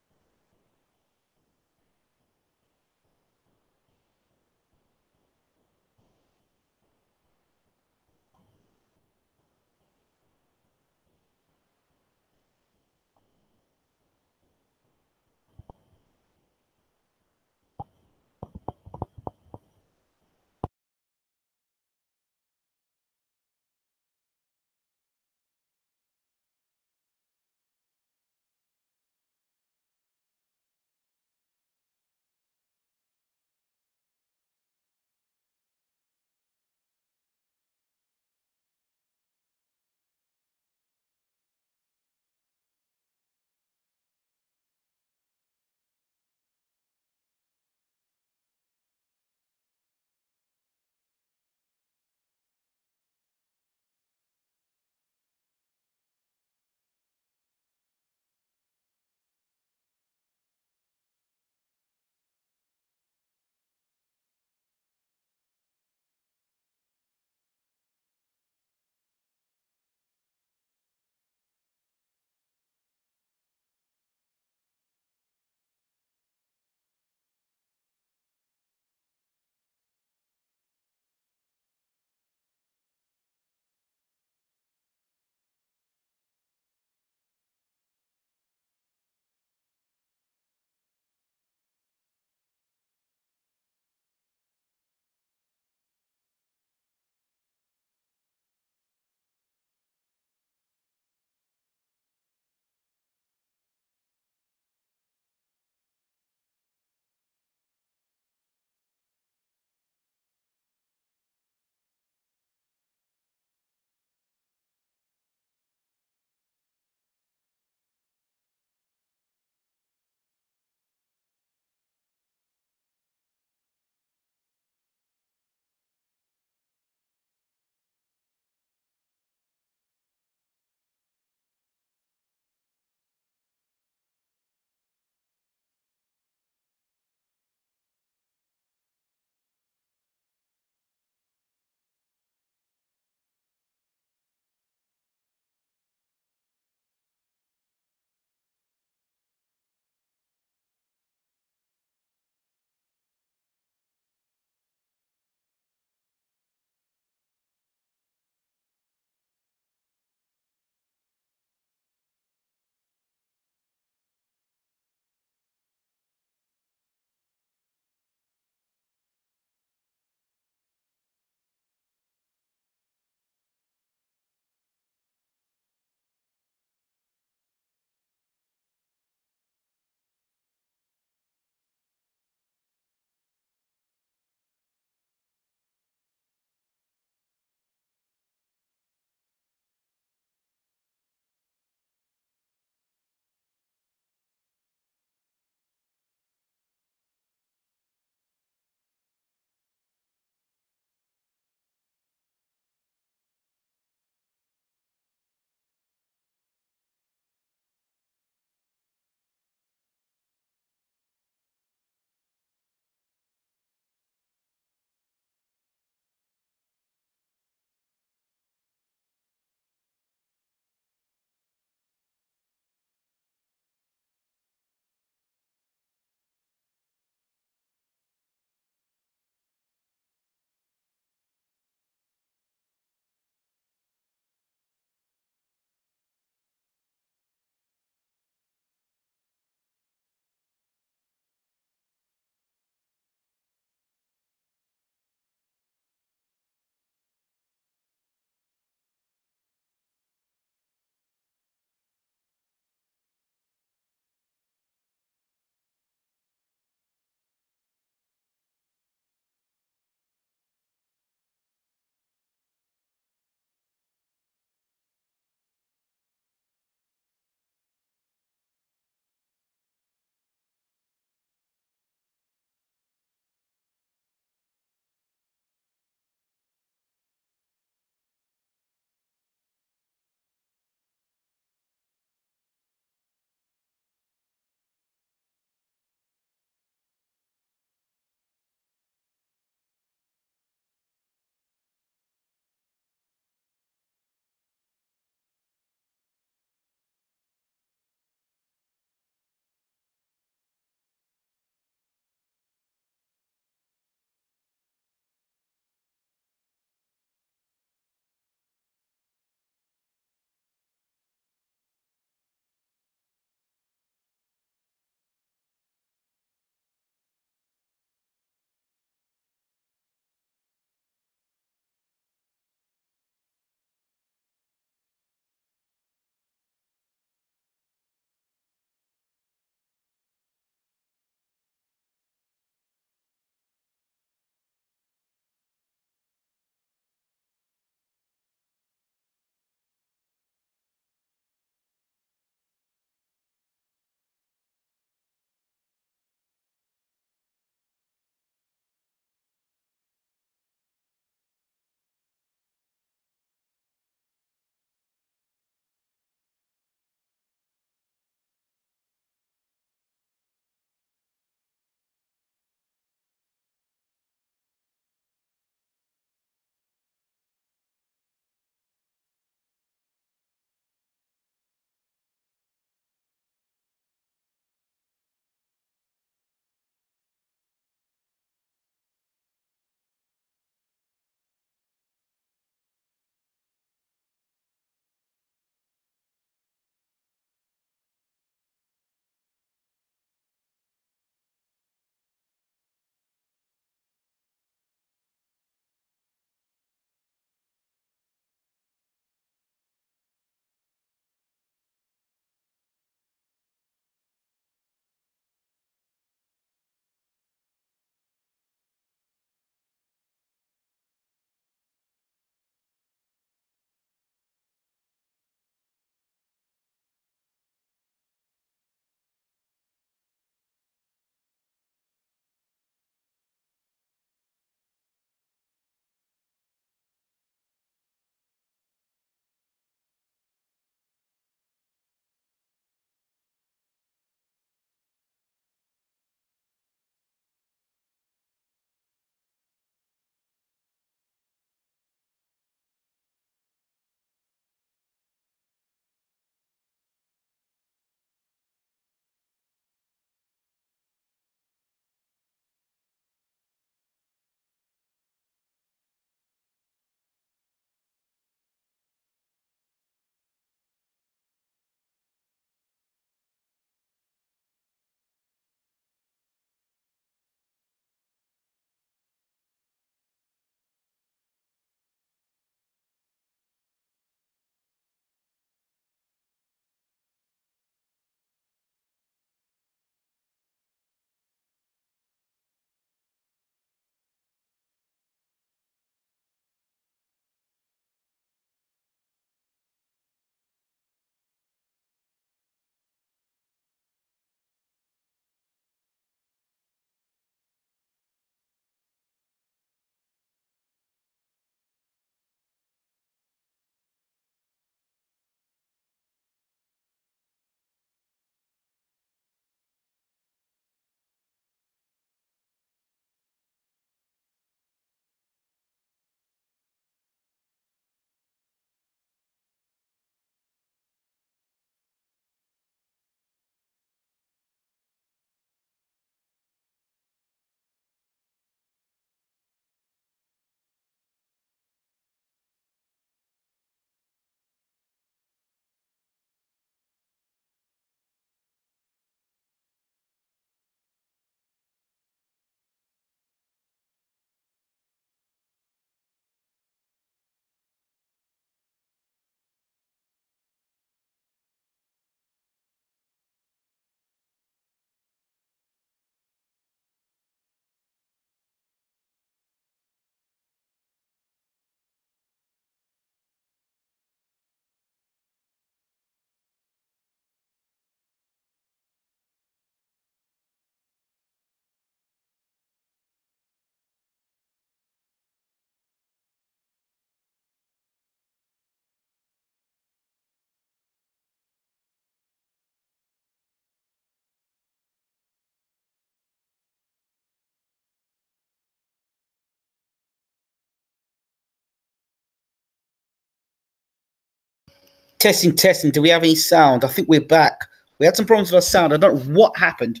[SPEAKER 1] Testing, testing. Do we have any sound? I think we're back. We had some problems with our sound. I don't know what happened,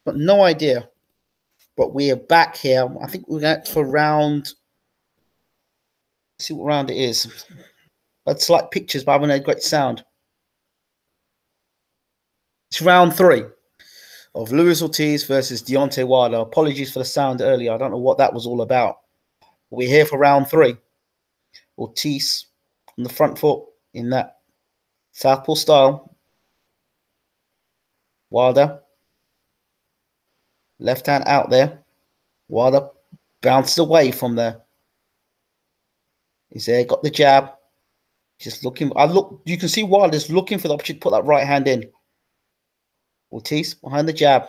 [SPEAKER 1] but no idea. But we are back here. I think we're going for round. Let's see what round it is. It's like pictures, but I haven't had great sound. It's round 3 of Luis Ortiz versus Deontay Wilder. Apologies for the sound earlier. I don't know what that was all about. We're here for round 3. Ortiz on the front foot in that southpaw style. Wilder. Left hand out there. Wilder bounces away from there. He's there, got the jab. Just looking. You can see Wilder's looking for the opportunity to put that right hand in. Ortiz behind the jab.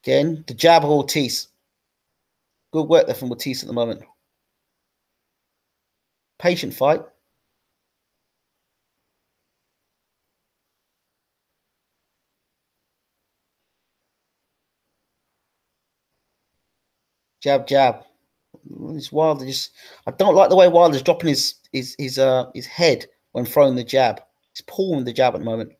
[SPEAKER 1] Again, the jab of Ortiz. Good work there from Ortiz at the moment. Patient fight. Jab, jab. It's Wilder just. I don't like the way Wilder's dropping his head when throwing the jab. He's pulling the jab at the moment.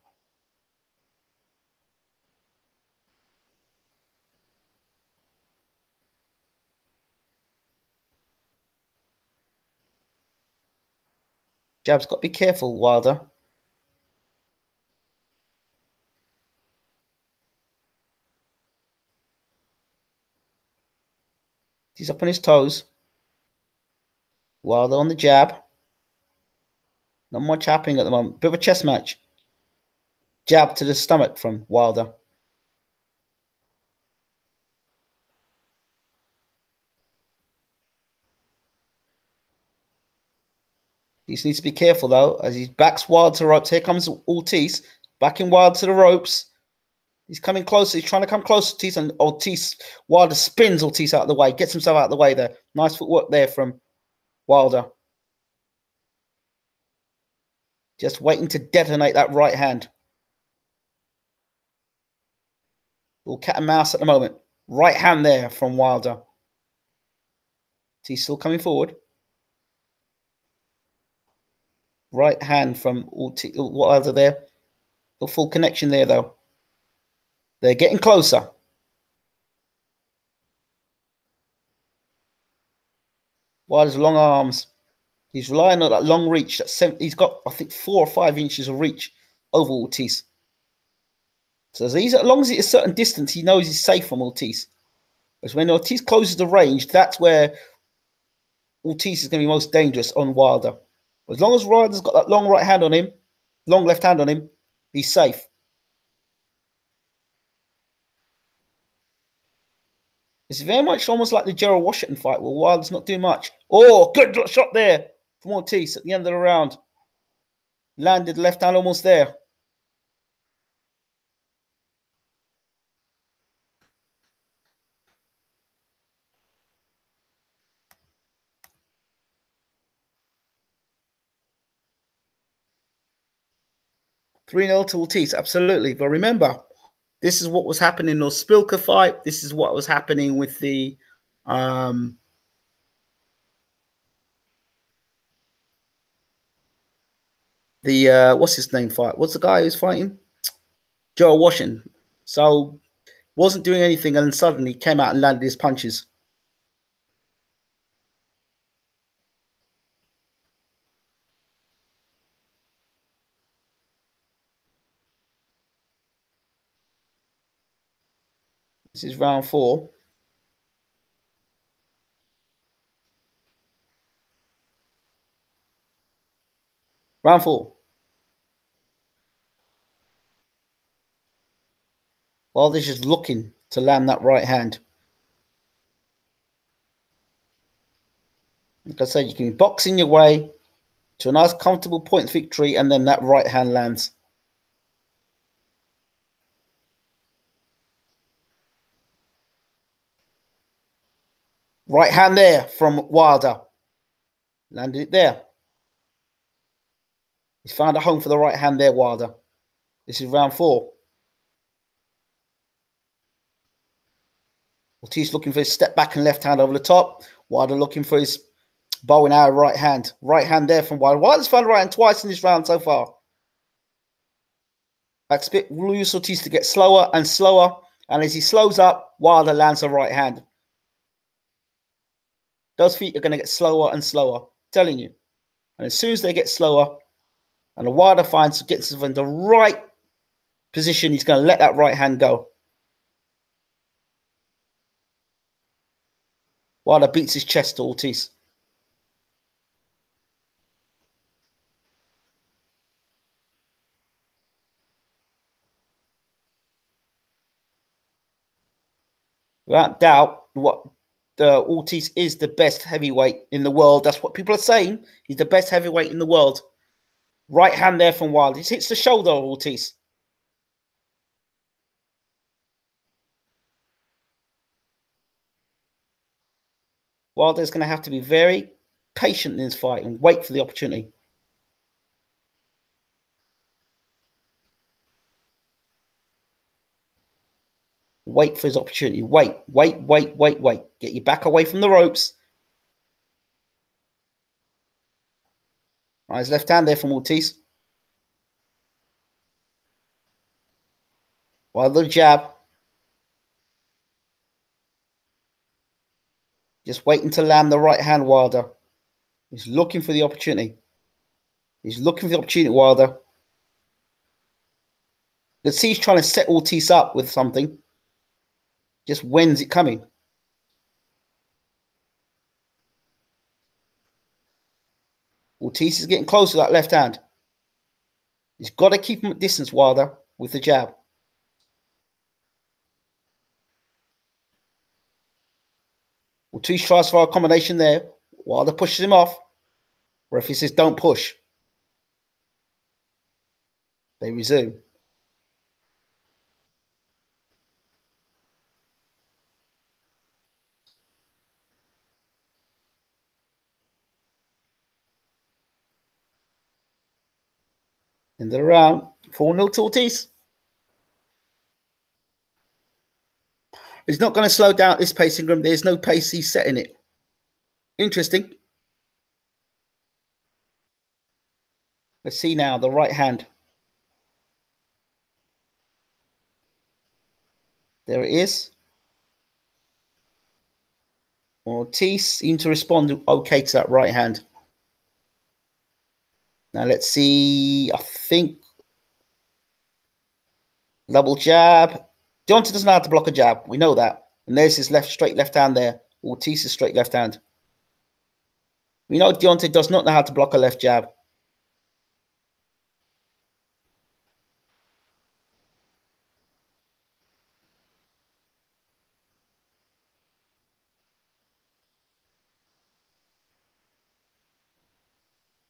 [SPEAKER 1] Jab's got to be careful, Wilder. He's up on his toes. Wilder on the jab. Not much happening at the moment. Bit of a chess match. Jab to the stomach from Wilder. He needs to be careful, though, as he backs Wilder to the ropes. Here comes Ortiz, backing Wilder to the ropes. He's coming closer. He's trying to come close to Ortiz, and Wilder spins Ortiz out of the way, gets himself out of the way there. Nice footwork there from Wilder. Just waiting to detonate that right hand. Little cat and mouse at the moment. Right hand there from Wilder. He's still coming forward. Right hand from Wilder there. A full connection there, though. They're getting closer. Wilder's long arms. He's relying on that long reach. He's got, I think, 4 or 5 inches of reach over Ortiz. So as long as it's a certain distance, he knows he's safe from Ortiz. Because when Ortiz closes the range, that's where Ortiz is going to be most dangerous on Wilder. As long as Wilder's got that long right hand on him, long left hand on him, he's safe. It's very much almost like the Gerald Washington fight where Wilder's not doing much. Oh, good shot there from Ortiz at the end of the round. Landed left hand almost there. Three 0 to Ortiz, absolutely. But remember, this is what was happening in the Spilker fight. This is what was happening with the what's his name fight? What's the guy who's fighting? Joe Washington. So wasn't doing anything, and then suddenly came out and landed his punches. This is round 4. Round 4. Wilder's just looking to land that right hand. Like I said, you can be boxing your way to a nice, comfortable point victory, and then that right hand lands. Right hand there from Wilder. Landed it there. He's found a home for the right hand there, Wilder. This is round 4. Ortiz looking for his step back and left hand over the top. Wilder looking for his bow and arrow right hand. Right hand there from Wilder. Wilder's found right hand twice in this round so far. I expect Luis Ortiz to get slower and slower. And as he slows up, Wilder lands a right hand. Those feet are going to get slower and slower. I'm telling you. And as soon as they get slower, and the Wilder gets in the right position, he's going to let that right hand go. Wilder beats his chest to Ortiz. Without doubt, Ortiz is the best heavyweight in the world. That's what people are saying. He's the best heavyweight in the world. Right hand there from Wilder. He hits the shoulder of Ortiz. Wilder's going to have to be very patient in this fight and wait for the opportunity. Wait for his opportunity. Wait. Get your back away from the ropes. Right, his left hand there from Ortiz. Wilder jab. Just waiting to land the right hand, Wilder. He's looking for the opportunity. Wilder. Let's see, he's trying to set Ortiz up with something. Just when's it coming? Ortiz is getting close to that left hand. He's got to keep him at distance, Wilder, with the jab. Ortiz tries for a combination there. Wilder pushes him off. Referee says, don't push. They resume. End of the round. 4-0 to Ortiz. He's not going to slow down this pacing room. There's no pace he's setting it. Interesting. Let's see now the right hand. There it is. Ortiz seemed to respond okay to that right hand. Now let's see. I think double jab. Deontay doesn't know how to block a jab. We know that. And there's his straight left hand there. Ortiz's straight left hand. We know Deontay does not know how to block a left jab.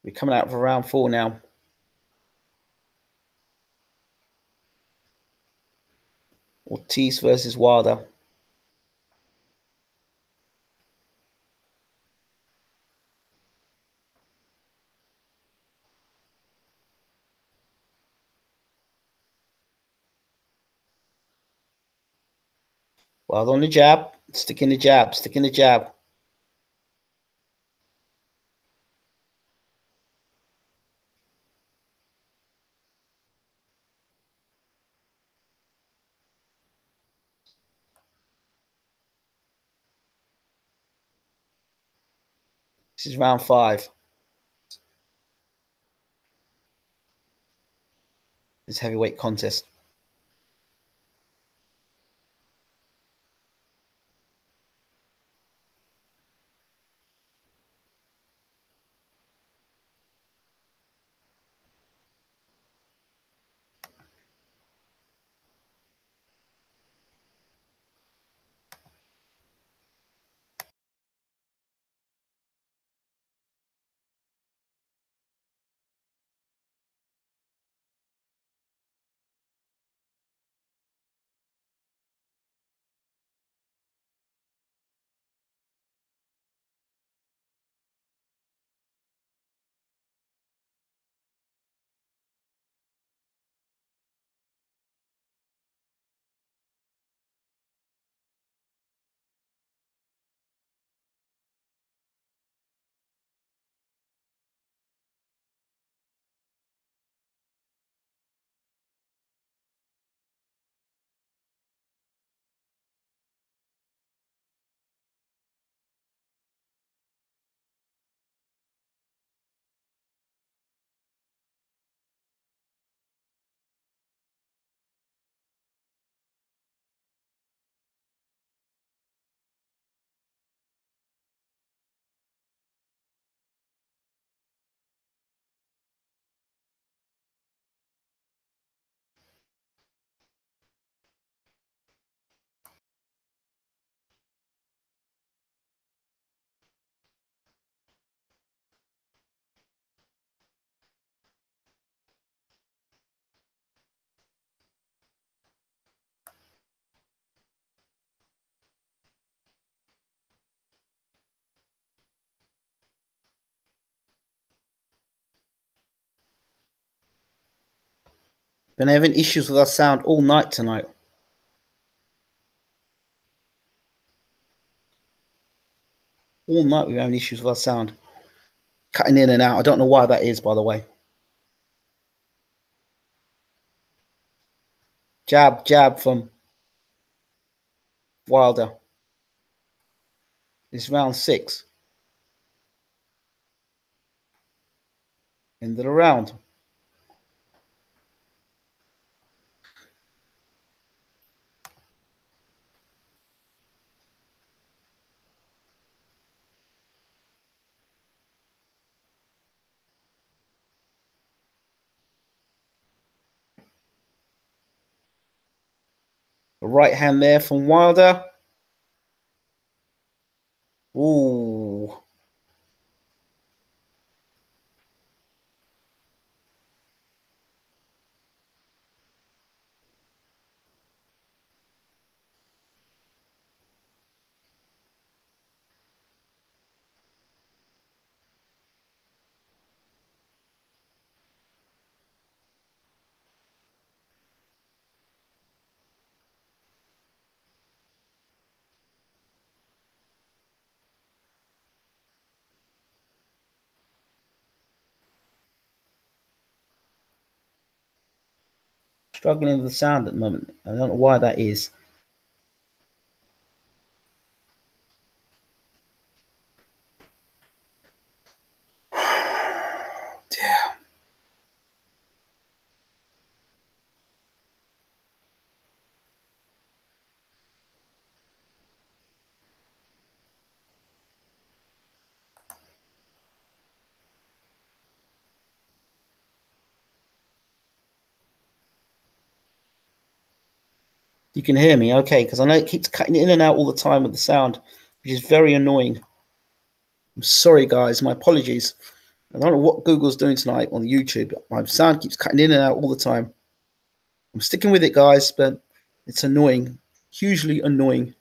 [SPEAKER 1] We're coming out for round 4 now. Ortiz versus Wilder. Wilder on the jab. Sticking the jab. Sticking the jab. This is round 5. This heavyweight contest. Been having issues with our sound all night tonight. All night we're having issues with our sound. Cutting in and out. I don't know why that is, by the way. Jab from Wilder. It's round 6. End of the round. The right hand there from Wilder. Ooh. Struggling with the sound at the moment. I don't know why that is. Yeah. You can hear me, okay, because I know it keeps cutting in and out all the time with the sound, which is very annoying. I'm sorry, guys. My apologies. I don't know what Google's doing tonight on YouTube. My sound keeps cutting in and out all the time. I'm sticking with it, guys, but it's annoying. Hugely annoying.